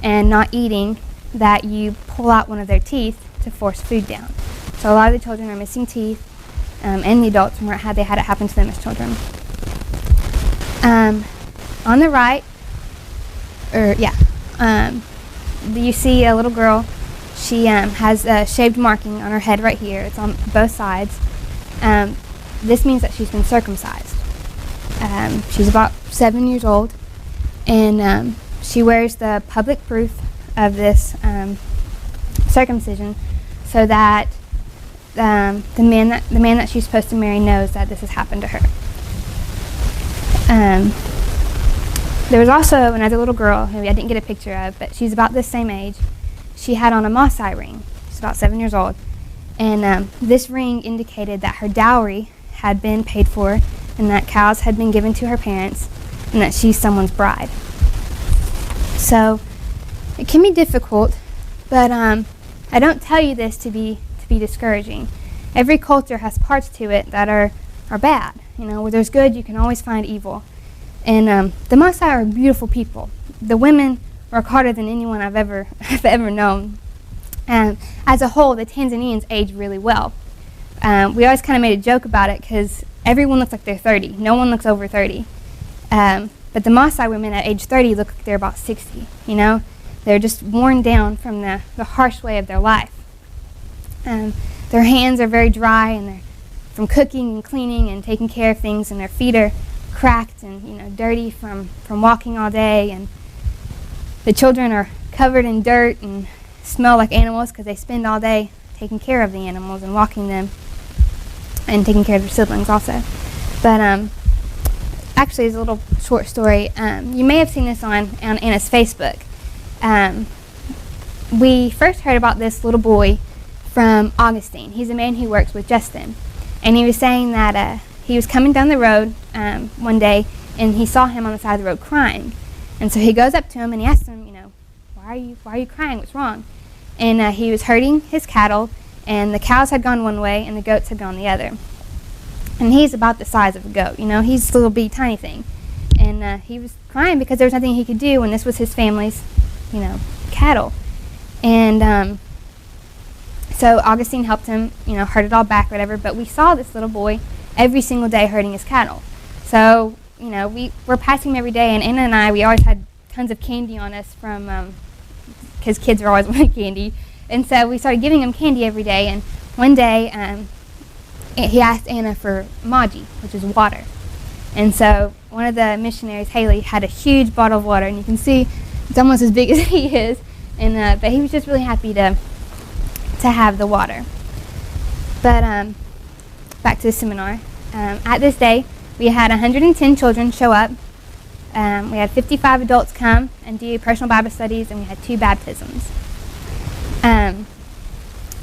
and not eating, that you pull out one of their teeth to force food down. So a lot of the children are missing teeth, and the adults from where they had it happen to them as children. On the right You see a little girl. She has a shaved marking on her head right here. It's on both sides. This means that she's been circumcised. She's about 7 years old, and she wears the public proof of this circumcision, so that the man that she's supposed to marry knows that this has happened to her. There was also another little girl who I didn't get a picture of, but she's about the same age. She had on a Maasai ring. She's about 7 years old, and this ring indicated that her dowry had been paid for, and that cows had been given to her parents, and that she's someone's bride. So it can be difficult, but I don't tell you this to be discouraging. Every culture has parts to it that are bad. Where there's good, you can always find evil. And the Maasai are beautiful people. The women work harder than anyone I've ever known. As a whole, the Tanzanians age really well. We always kind of made a joke about it because everyone looks like they're 30. No one looks over 30. But the Maasai women at age 30 look like they're about 60. They're just worn down from the harsh way of their life. Their hands are very dry, and they're from cooking and cleaning and taking care of things, and their feet are cracked and dirty from walking all day, and the children are covered in dirt and smell like animals because they spend all day taking care of the animals and walking them and taking care of their siblings also. But actually, it's a little short story. You may have seen this on Anna's Facebook. We first heard about this little boy from Augustine. He's a man who works with Justin, and he was saying that he was coming down the road one day, and he saw him on the side of the road crying. And so he goes up to him and he asks him, why are you crying? What's wrong? And he was herding his cattle, and the cows had gone one way and the goats had gone the other. And he's about the size of a goat. He's a little bitty tiny thing. And he was crying because there was nothing he could do when this was his family's, cattle. And so Augustine helped him, herd it all back, whatever. But we saw this little boy every single day herding his cattle. So, we were passing him every day, and Anna and I, we always had tons of candy on us from, because kids are always wanting candy. And so we started giving him candy every day. And one day, he asked Anna for maji, which is water. And so one of the missionaries, Haley, had a huge bottle of water, and you can see it's almost as big as he is. And but he was just really happy to have the water. But back to the seminar. At this day, we had 110 children show up. We had 55 adults come and do personal Bible studies, and we had 2 baptisms.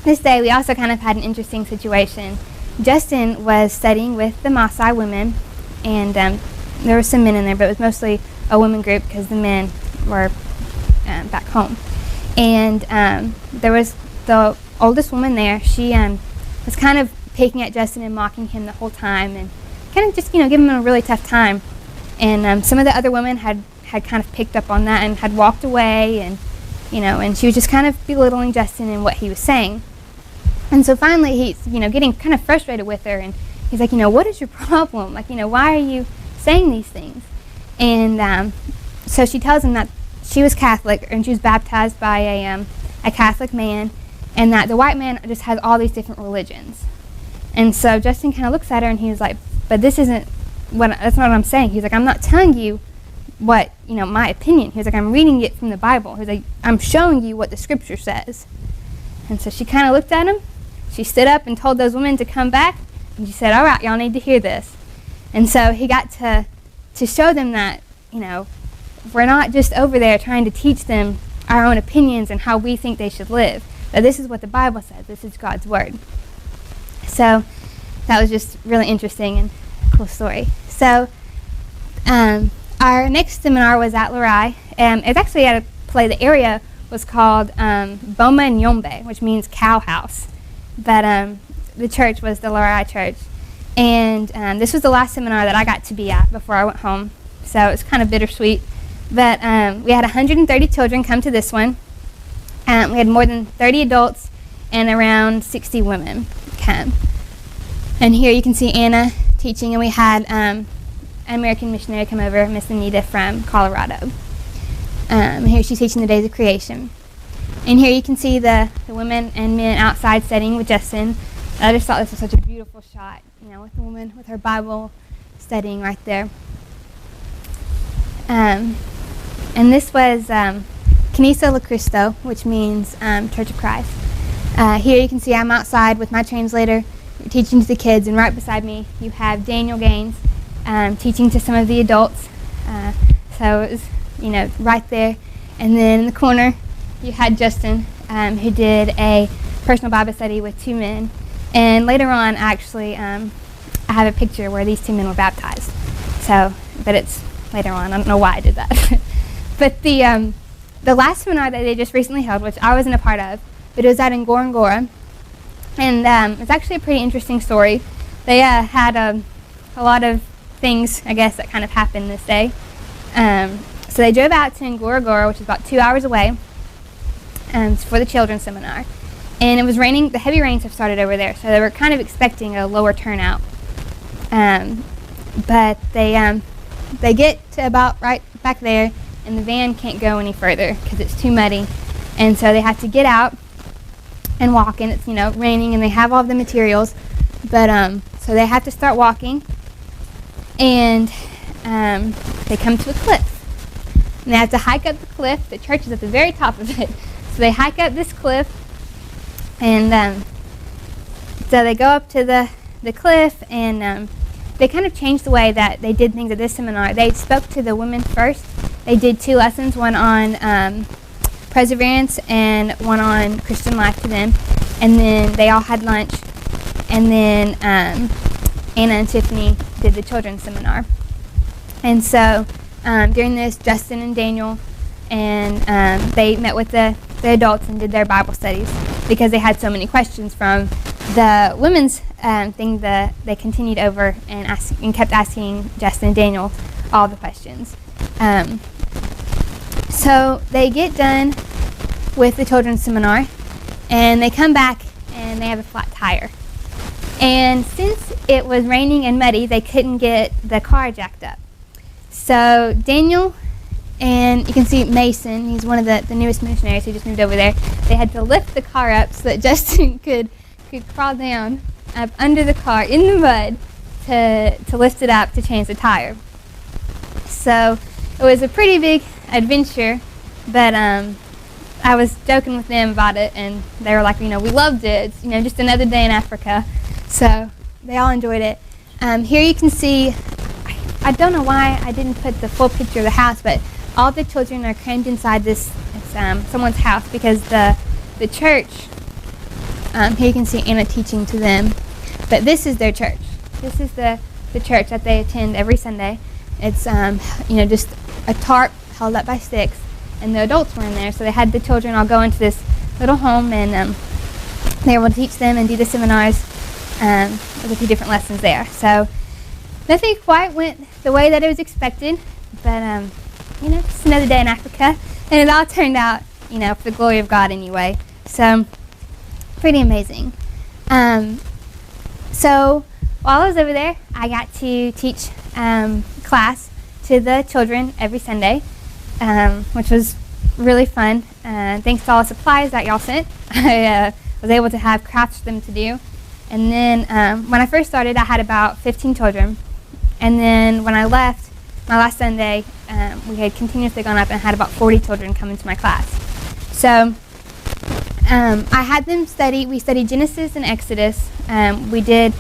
This day, we also kind of had an interesting situation. Justin was studying with the Maasai women, and there were some men in there, but it was mostly a women group because the men were back home. And there was the oldest woman there. She was kind of picking at Justin and mocking him the whole time, and kind of just giving him a really tough time. And some of the other women had kind of picked up on that and had walked away, and and she was just kind of belittling Justin and what he was saying. And so finally he's getting kind of frustrated with her, and he's like, what is your problem? Like, why are you saying these things? And so she tells him that she was Catholic, and she was baptized by a Catholic man, and that the white man just has all these different religions. And so Justin kind of looks at her, and he's like, but that's not what I'm saying. He's like, I'm not telling you what, my opinion. He's like, I'm reading it from the Bible. He's like, I'm showing you what the scripture says. And so she kind of looked at him. She stood up and told those women to come back, and she said, all right, y'all need to hear this. And so he got to show them that, we're not just over there trying to teach them our own opinions and how we think they should live. But this is what the Bible says. This is God's Word. So that was just really interesting and a cool story. So our next seminar was at Larai. It's actually at a play. The area was called Boma Nyombe, which means cow house. But the church was the Larai church. And this was the last seminar that I got to be at before I went home. So it was kind of bittersweet. But we had 130 children come to this one. We had more than 30 adults and around 60 women come. And here you can see Anna teaching, and we had an American missionary come over, Miss Anita from Colorado. Here she's teaching the days of creation. And here you can see the women and men outside studying with Justin. I just thought this was such a beautiful shot, with the woman with her Bible studying right there. And this was Canisa La Cristo, which means Church of Christ. Here you can see I'm outside with my translator teaching to the kids, and right beside me you have Daniel Gaines teaching to some of the adults. So it was, right there. And then in the corner you had Justin, who did a personal Bible study with 2 men. And later on, actually, I have a picture where these 2 men were baptized. But it's later on. I don't know why I did that. But the last seminar that they just recently held, which I wasn't a part of, but it was at Ngorongoro. And it's actually a pretty interesting story. They had a lot of things, I guess, that kind of happened this day. So they drove out to Ngorongoro, which is about 2 hours away, for the children's seminar. And it was raining. The heavy rains have started over there, so they were kind of expecting a lower turnout. But they get to about right back there, and the van can't go any further because it's too muddy. And so they have to get out and walk, and it's raining, and they have all of the materials. But so they have to start walking, and they come to a cliff. And they have to hike up the cliff. The church is at the very top of it. So they hike up this cliff, and so they go up to the cliff, and they kind of changed the way that they did things at this seminar. They spoke to the women first. They did 2 lessons, one on perseverance and one on Christian life to them. And then they all had lunch. And then Anna and Tiffany did the children's seminar. And so during this, Justin and Daniel, and they met with the adults and did their Bible studies because they had so many questions from the women's thing. They continued over and kept asking Justin and Daniel all the questions. So they get done with the children's seminar, and they come back and they have a flat tire. And since it was raining and muddy, they couldn't get the car jacked up. So Daniel, and you can see Mason, he's one of the newest missionaries who just moved over there. They had to lift the car up so that Justin could crawl down up under the car in the mud to lift it up to change the tire. So it was a pretty big adventure, but I was joking with them about it, and they were like, we loved it. It's, just another day in Africa. So they all enjoyed it. Here you can see, I don't know why I didn't put the full picture of the house, but all the children are crammed inside this. It's someone's house because the church. Here you can see Anna teaching to them, but this is their church. This is the church that they attend every Sunday. It's just a tarp held up by sticks, and the adults were in there, so they had the children all go into this little home, and they were able to teach them and do the seminars. With a few different lessons there. So nothing quite went the way that it was expected, but just another day in Africa, and it all turned out for the glory of God anyway. So pretty amazing. So while I was over there, I got to teach class to the children every Sunday, which was really fun. Thanks to all the supplies that y'all sent, I was able to have crafts for them to do. And then when I first started, I had about 15 children. And then when I left, my last Sunday, we had continuously gone up and had about 40 children come into my class. So I had them study. We studied Genesis and Exodus. We did,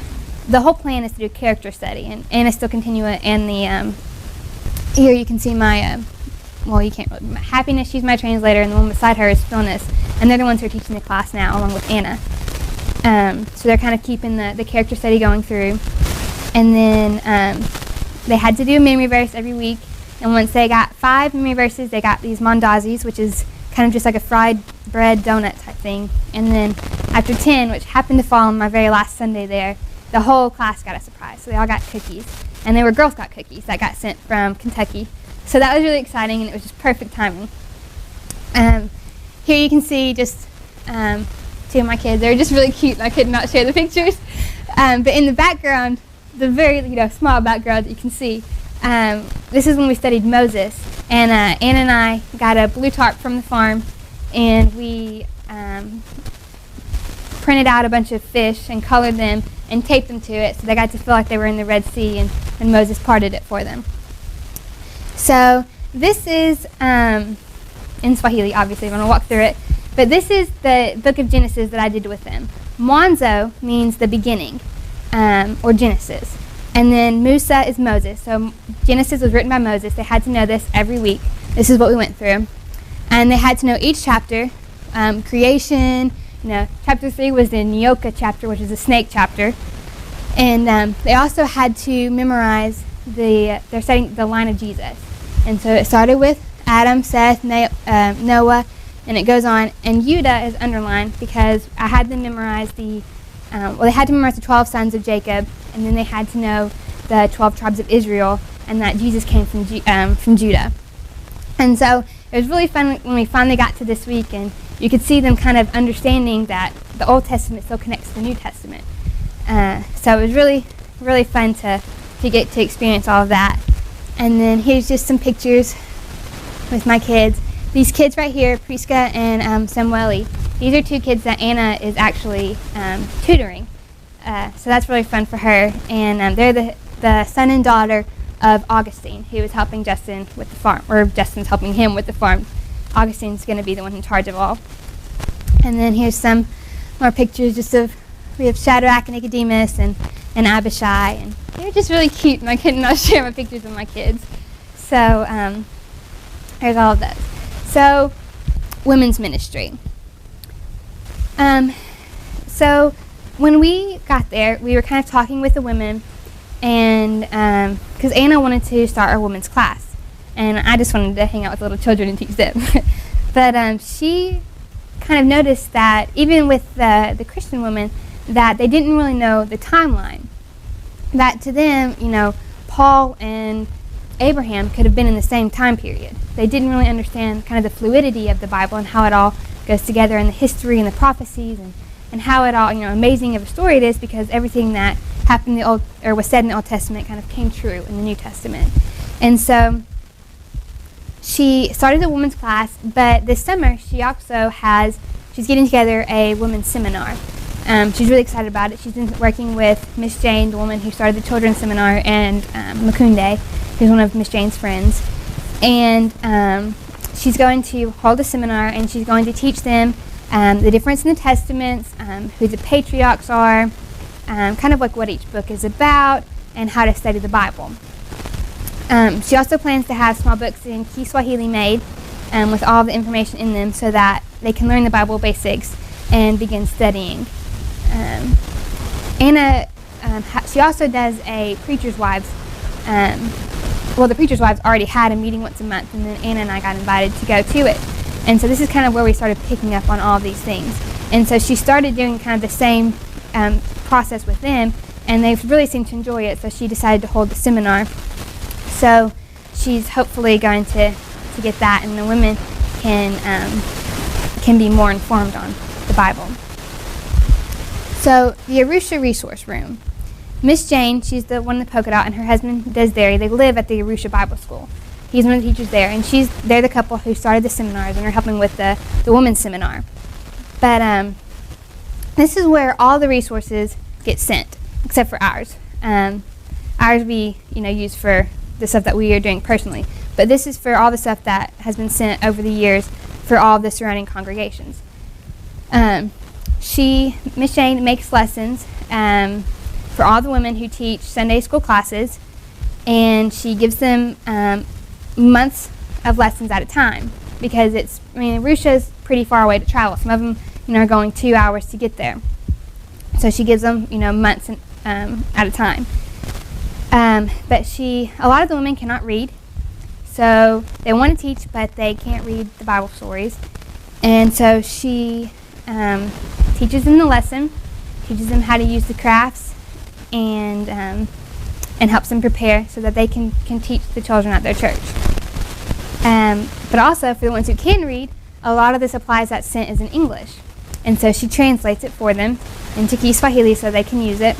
the whole plan is to do a character study. And Anna still continue it. And here you can see my, you can't really, Happiness, she's my translator, and the one beside her is Phyllis. And they're the ones who are teaching the class now, along with Anna. So they're kind of keeping the character study going through. And then they had to do a memory verse every week. And once they got 5 memory verses, they got these mandazis, which is kind of just like a fried bread donut type thing. And then after 10, which happened to fall on my very last Sunday there, the whole class got a surprise. So they all got cookies. And they were Girl Scout cookies that got sent from Kentucky. So that was really exciting, and it was just perfect timing. Here you can see just 2 of my kids. They're just really cute, and I could not share the pictures. But in the background, the very small background that you can see, this is when we studied Moses. And Anna and I got a blue tarp from the farm, and we printed out a bunch of fish and colored them and taped them to it so they got to feel like they were in the Red Sea, and Moses parted it for them. So this is, in Swahili, obviously, I'm going to walk through it, but this is the book of Genesis that I did with them. Mwanzo means the beginning, or Genesis. And then Musa is Moses. So Genesis was written by Moses. They had to know this every week. This is what we went through. And they had to know each chapter, creation. Chapter 3 was the Nyoka chapter, which is the snake chapter. And they also had to memorize they're studying the line of Jesus. And so it started with Adam, Seth, Noah, and it goes on. And Judah is underlined because I had them memorize they had to memorize the 12 sons of Jacob, and then they had to know the 12 tribes of Israel, and that Jesus came from Judah. And so it was really fun when we finally got to this week, and you could see them kind of understanding that the Old Testament still connects to the New Testament. So it was really, really fun to get to experience all of that. And then here's just some pictures with my kids. These kids right here, Priska and Samueli, these are two kids that Anna is actually tutoring. So that's really fun for her. And they're the son and daughter of Augustine, who is helping Justin with the farm, or Justin's helping him with the farm. Augustine's going to be the one in charge of all. And then here's some more pictures we have Shadrach and Nicodemus and Abishai. And they're just really cute, and I could not share my pictures with my kids. So there's all of those. So women's ministry. So when we got there, we were kind of talking with the women, and because Anna wanted to start our women's class, and I just wanted to hang out with little children and teach them. But she kind of noticed that even with the Christian women, that they didn't really know the timeline. That to them, Paul and Abraham could have been in the same time period. They didn't really understand kind of the fluidity of the Bible and how it all goes together, and the history and the prophecies, and how it all, amazing of a story it is, because everything that happened was said in the Old Testament kind of came true in the New Testament. And so she started a women's class, but this summer she's getting together a women's seminar. She's really excited about it. She's been working with Miss Jane, the woman who started the children's seminar, and Makunde, who's one of Miss Jane's friends. And she's going to hold a seminar, and she's going to teach them the difference in the Testaments, who the patriarchs are, kind of like what each book is about, and how to study the Bible. She also plans to have small books in Kiswahili made with all the information in them so that they can learn the Bible basics and begin studying. Anna, she also does a Preacher's Wives. The Preacher's Wives already had a meeting once a month, and then Anna and I got invited to go to it. And so this is kind of where we started picking up on all these things. And so she started doing kind of the same process with them, and they really seemed to enjoy it, so she decided to hold the seminar. So she's hopefully going to get that, and the women can be more informed on the Bible. So the Arusha Resource Room. Miss Jane, she's the one in the polka dot, and her husband Desiree. They live at the Arusha Bible School. He's one of the teachers there, and they're the couple who started the seminars and are helping with the women's seminar. But this is where all the resources get sent, except for ours. Ours we use for the stuff that we are doing personally, but this is for all the stuff that has been sent over the years for all of the surrounding congregations. Miss Jane makes lessons for all the women who teach Sunday school classes, and she gives them months of lessons at a time, because Arusha's pretty far away to travel. Some of them, are going 2 hours to get there. So she gives them, months at a time. But a lot of the women cannot read, so they want to teach, but they can't read the Bible stories. And so she teaches them the lesson, teaches them how to use the crafts, and helps them prepare so that they can teach the children at their church. But also, for the ones who can read, a lot of the supplies that's sent is in English. And so she translates it for them into Kiswahili so they can use it.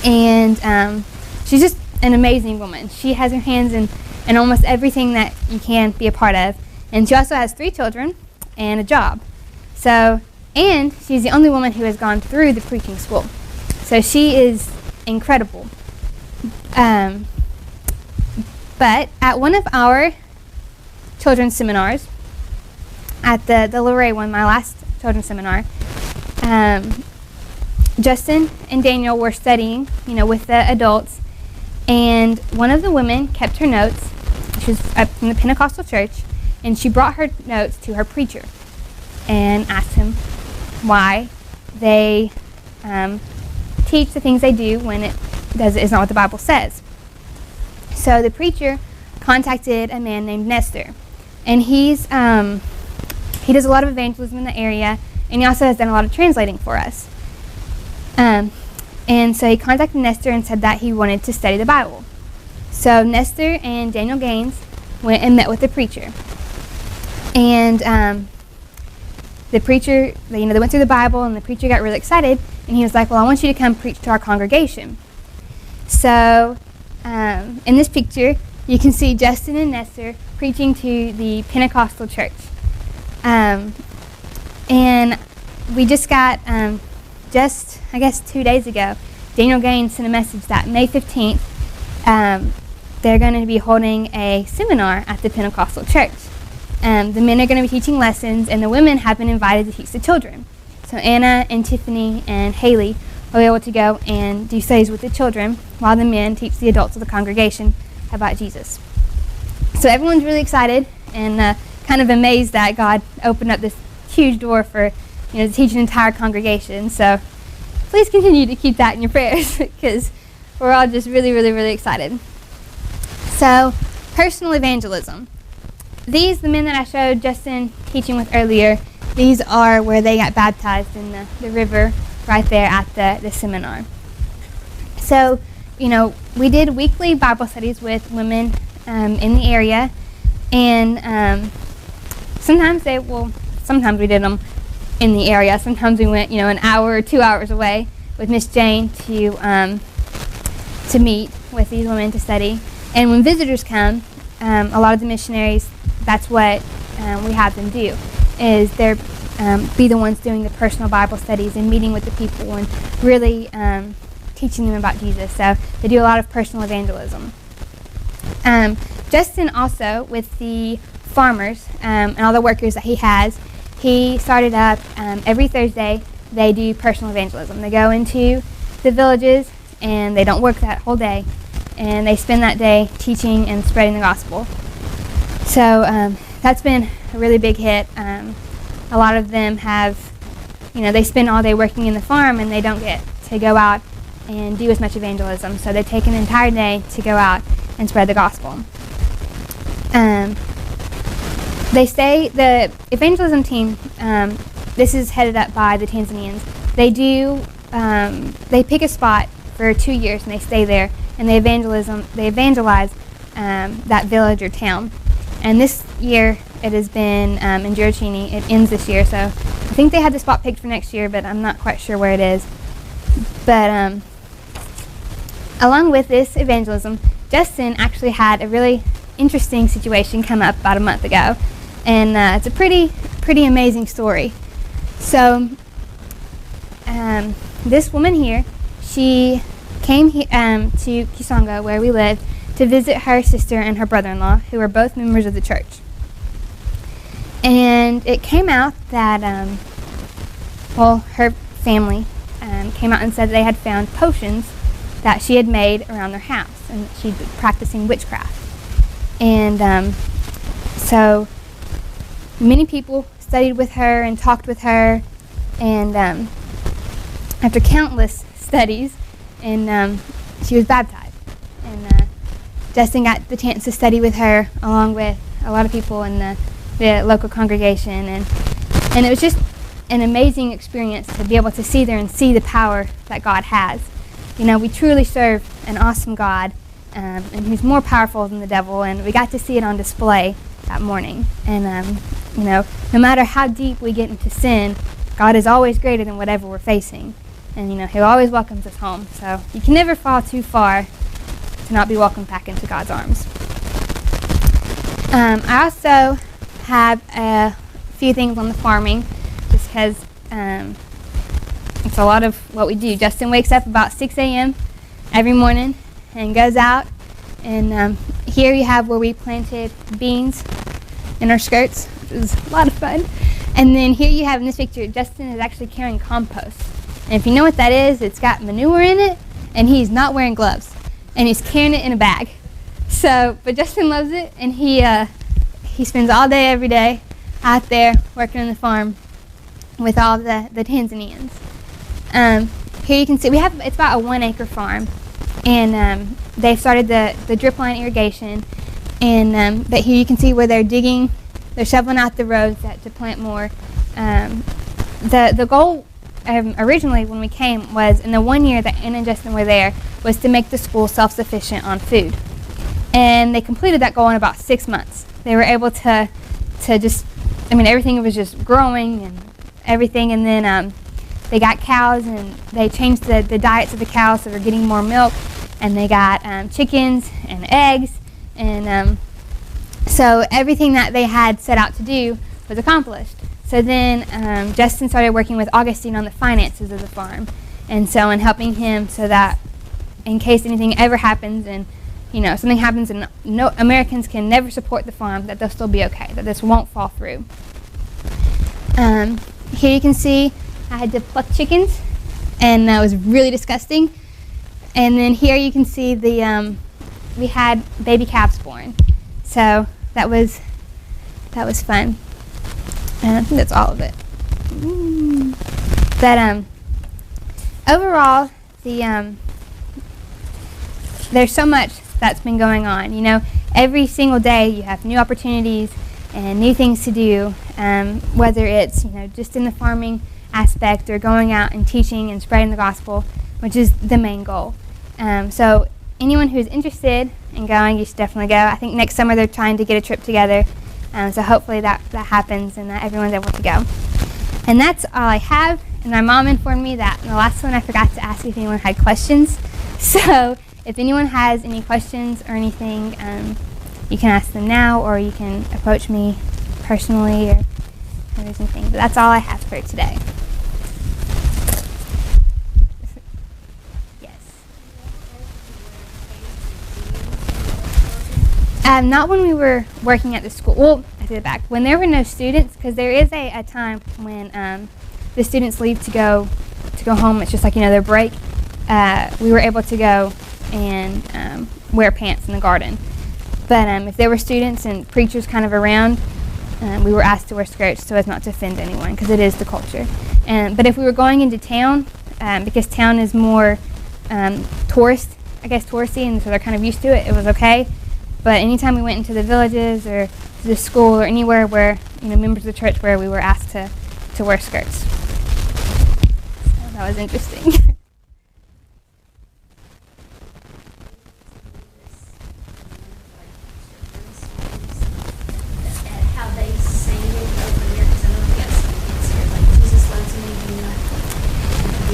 And she's just an amazing woman. She has her hands in almost everything that you can be a part of. And she also has 3 children and a job. So, and she's the only woman who has gone through the preaching school. So she is incredible. But at one of our children's seminars, at the Luray one, my last children's seminar, Justin and Daniel were studying, with the adults, and one of the women kept her notes. She was up from the Pentecostal church, and she brought her notes to her preacher and asked him why they teach the things they do when it is not what the Bible says. So the preacher contacted a man named Nestor, and he does a lot of evangelism in the area, and he also has done a lot of translating for us. And so he contacted Nestor and said that he wanted to study the Bible. So Nestor and Daniel Gaines went and met with the preacher. And the preacher, they went through the Bible, and the preacher got really excited, and he was like, well, I want you to come preach to our congregation. So in this picture, you can see Justin and Nestor preaching to the Pentecostal church. And we just got, I guess 2 days ago, Daniel Gaines sent a message that May 15th, they're going to be holding a seminar at the Pentecostal church. The men are going to be teaching lessons, and the women have been invited to teach the children. So Anna and Tiffany and Haley will be able to go and do studies with the children while the men teach the adults of the congregation about Jesus. So everyone's really excited and kind of amazed that God opened up this huge door for to teach an entire congregation. So please continue to keep that in your prayers because we're all just really, really, really excited. So personal evangelism. The men that I showed Justin teaching with earlier, these are where they got baptized in the river right there at the seminar. So, we did weekly Bible studies with women in the area, and sometimes we did them in the area. Sometimes we went, an hour or 2 hours away with Miss Jane to meet with these women to study. And when visitors come, a lot of the missionaries, that's what we have them do, is they're be the ones doing the personal Bible studies and meeting with the people and really teaching them about Jesus. So they do a lot of personal evangelism. Justin also, with the farmers and all the workers that he has, he started up every Thursday. They do personal evangelism. They go into the villages and they don't work that whole day, and they spend that day teaching and spreading the gospel. So that's been a really big hit. A lot of them have, they spend all day working in the farm and they don't get to go out and do as much evangelism. So they take an entire day to go out and spread the gospel. The evangelism team, this is headed up by the Tanzanians. They pick a spot for 2 years and they stay there and they evangelize that village or town. And this year it has been in Giorgini. It ends this year, so I think they had the spot picked for next year, but I'm not quite sure where it is. But along with this evangelism, Justin actually had a really interesting situation come up about a month ago, and it's a pretty amazing story. So this woman here, she came to Kisongo, where we live, to visit her sister and her brother-in-law, who are both members of the church. And it came out that, her family came out and said they had found potions that she had made around their house, and she'd been practicing witchcraft. And so many people studied with her and talked with her, and after countless studies, and she was baptized. And Justin got the chance to study with her along with a lot of people in the local congregation, and it was just an amazing experience to be able to see there and see the power that God has. We truly serve an awesome God, and He's more powerful than the devil, and we got to see it on display that morning. And no matter how deep we get into sin, God is always greater than whatever we're facing, and He always welcomes us home. So you can never fall too far to not be welcomed back into God's arms. I also have a few things on the farming, just because it's a lot of what we do. Justin wakes up about 6 a.m. every morning and goes out, and here you have where we planted beans in our skirts, which is a lot of fun. And then here you have in this picture, Justin is actually carrying compost. And if you know what that is, it's got manure in it, and he's not wearing gloves, and he's carrying it in a bag. So, but Justin loves it, and he spends all day, every day, out there working on the farm with all the Tanzanians. Here you can see it's about a 1 acre farm, and they've started the drip line irrigation, and but here you can see where they're shoveling out the roads to plant more. The goal originally when we came was, in the 1 year that Anna and Justin were there, was to make the school self-sufficient on food. And they completed that goal in about 6 months. They were able to just, everything was just growing and everything. And then they got cows, and they changed the diets of the cows, so they're getting more milk. And they got chickens and eggs. And so everything that they had set out to do was accomplished. So then Justin started working with Augustine on the finances of the farm, and helping him so that in case anything ever happens and something happens and no Americans can never support the farm, that they'll still be okay, that this won't fall through. Here you can see I had to pluck chickens, and that was really disgusting. And then here you can see we had baby calves born, so that was fun. And I think that's all of it. But overall, there's so much that's been going on. Every single day you have new opportunities and new things to do, whether it's just in the farming aspect or going out and teaching and spreading the gospel, which is the main goal. So anyone who's interested in going, you should definitely go. I think next summer they're trying to get a trip together. So hopefully that happens and that everyone's able to go. And that's all I have. And my mom informed me that in the last one I forgot to ask if anyone had questions. So if anyone has any questions or anything, you can ask them now, or you can approach me personally, or if there's anything. But that's all I have for today. Not when we were working at the school. Well, I take it back. When there were no students, because there is a time when the students leave to go home. It's just like their break. We were able to go and wear pants in the garden. But if there were students and preachers kind of around, we were asked to wear skirts so as not to offend anyone, because it is the culture. But if we were going into town, because town is more touristy, and so they're kind of used to it, it was okay. But anytime we went into the villages or to the school or anywhere where members of the church were, we were asked to wear skirts. So that was interesting. How they sing it over here, because I know we got some kids here, like Jesus loves me, be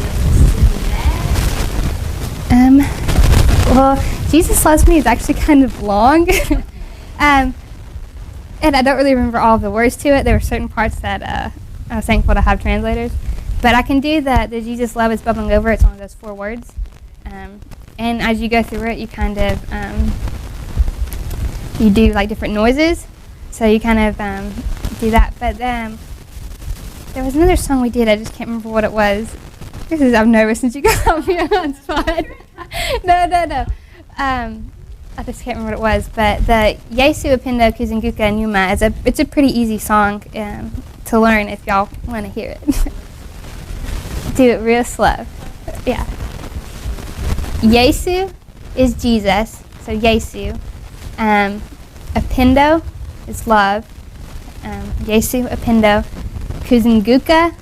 able to sing that. Well, Jesus Loves Me is actually kind of long. And I don't really remember all of the words to it. There were certain parts that I was thankful to have translators. But I can do the Jesus Love is Bubbling Over. It's one of those 4 words. And as you go through it, you kind of, you do like different noises. So you kind of do that. But there was another song we did. I just can't remember what it was. I'm nervous since you got me on spot. No. I just can't remember what it was, but the Yesu Upendo Kuzunguka Nyuma it's a pretty easy song to learn if y'all want to hear it. Do it real slow. Yeah. Yesu is Jesus, so Yesu. Upendo is love. Yesu Upendo. Kuzunguka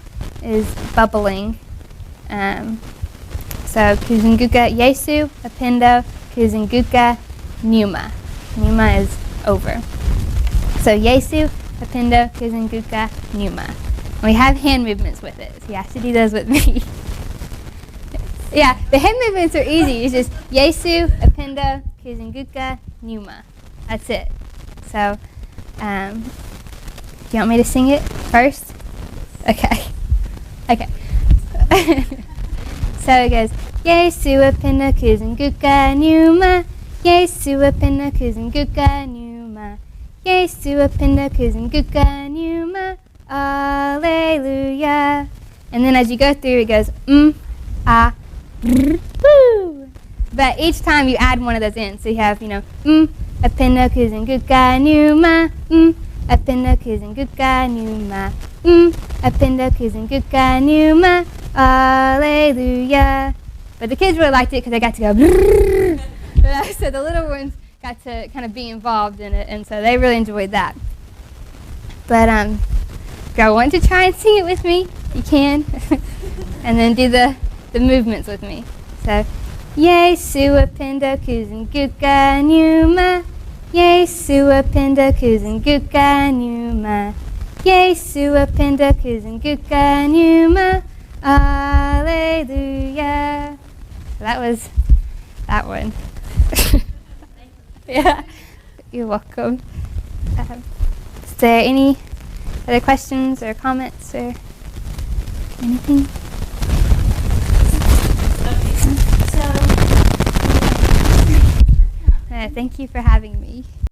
is bubbling. So Kuzunguka Yesu Upendo Kuzunguka Nyuma. Nyuma is over. So Yesu Upendo Kuzunguka Nyuma. We have hand movements with it, so you have to do those with me. Yeah, the hand movements are easy. It's just Yesu Upendo Kuzunguka, Numa. That's it. So, do you want me to sing it first? Okay. Okay. So it goes, Yesu apenda Kuzunguka, Numa. Yesu apenda Kuzunguka, Numa. Yesu apenda Kuzunguka, Numa. Alleluia. And then as you go through, it goes, ah, brr, woo. But each time you add one of those in. So you have, apenda Kuzunguka, Numa. Apenda Kuzunguka, Numa. Apenda Kuzunguka, Numa. Alleluia. But the kids really liked it because they got to go, brrr. So the little ones got to kind of be involved in it, and so they really enjoyed that. But if y'all want to try and sing it with me, you can. And then do the movements with me. So, Yesu apenda Kuzunguka, Numa. Yesu apenda Kuzunguka, Numa. Yesu apenda Kuzunguka, Numa. Alleluia. So that was that one. Yeah, you're welcome. Is there any other questions or comments or anything? Okay, so Thank you for having me.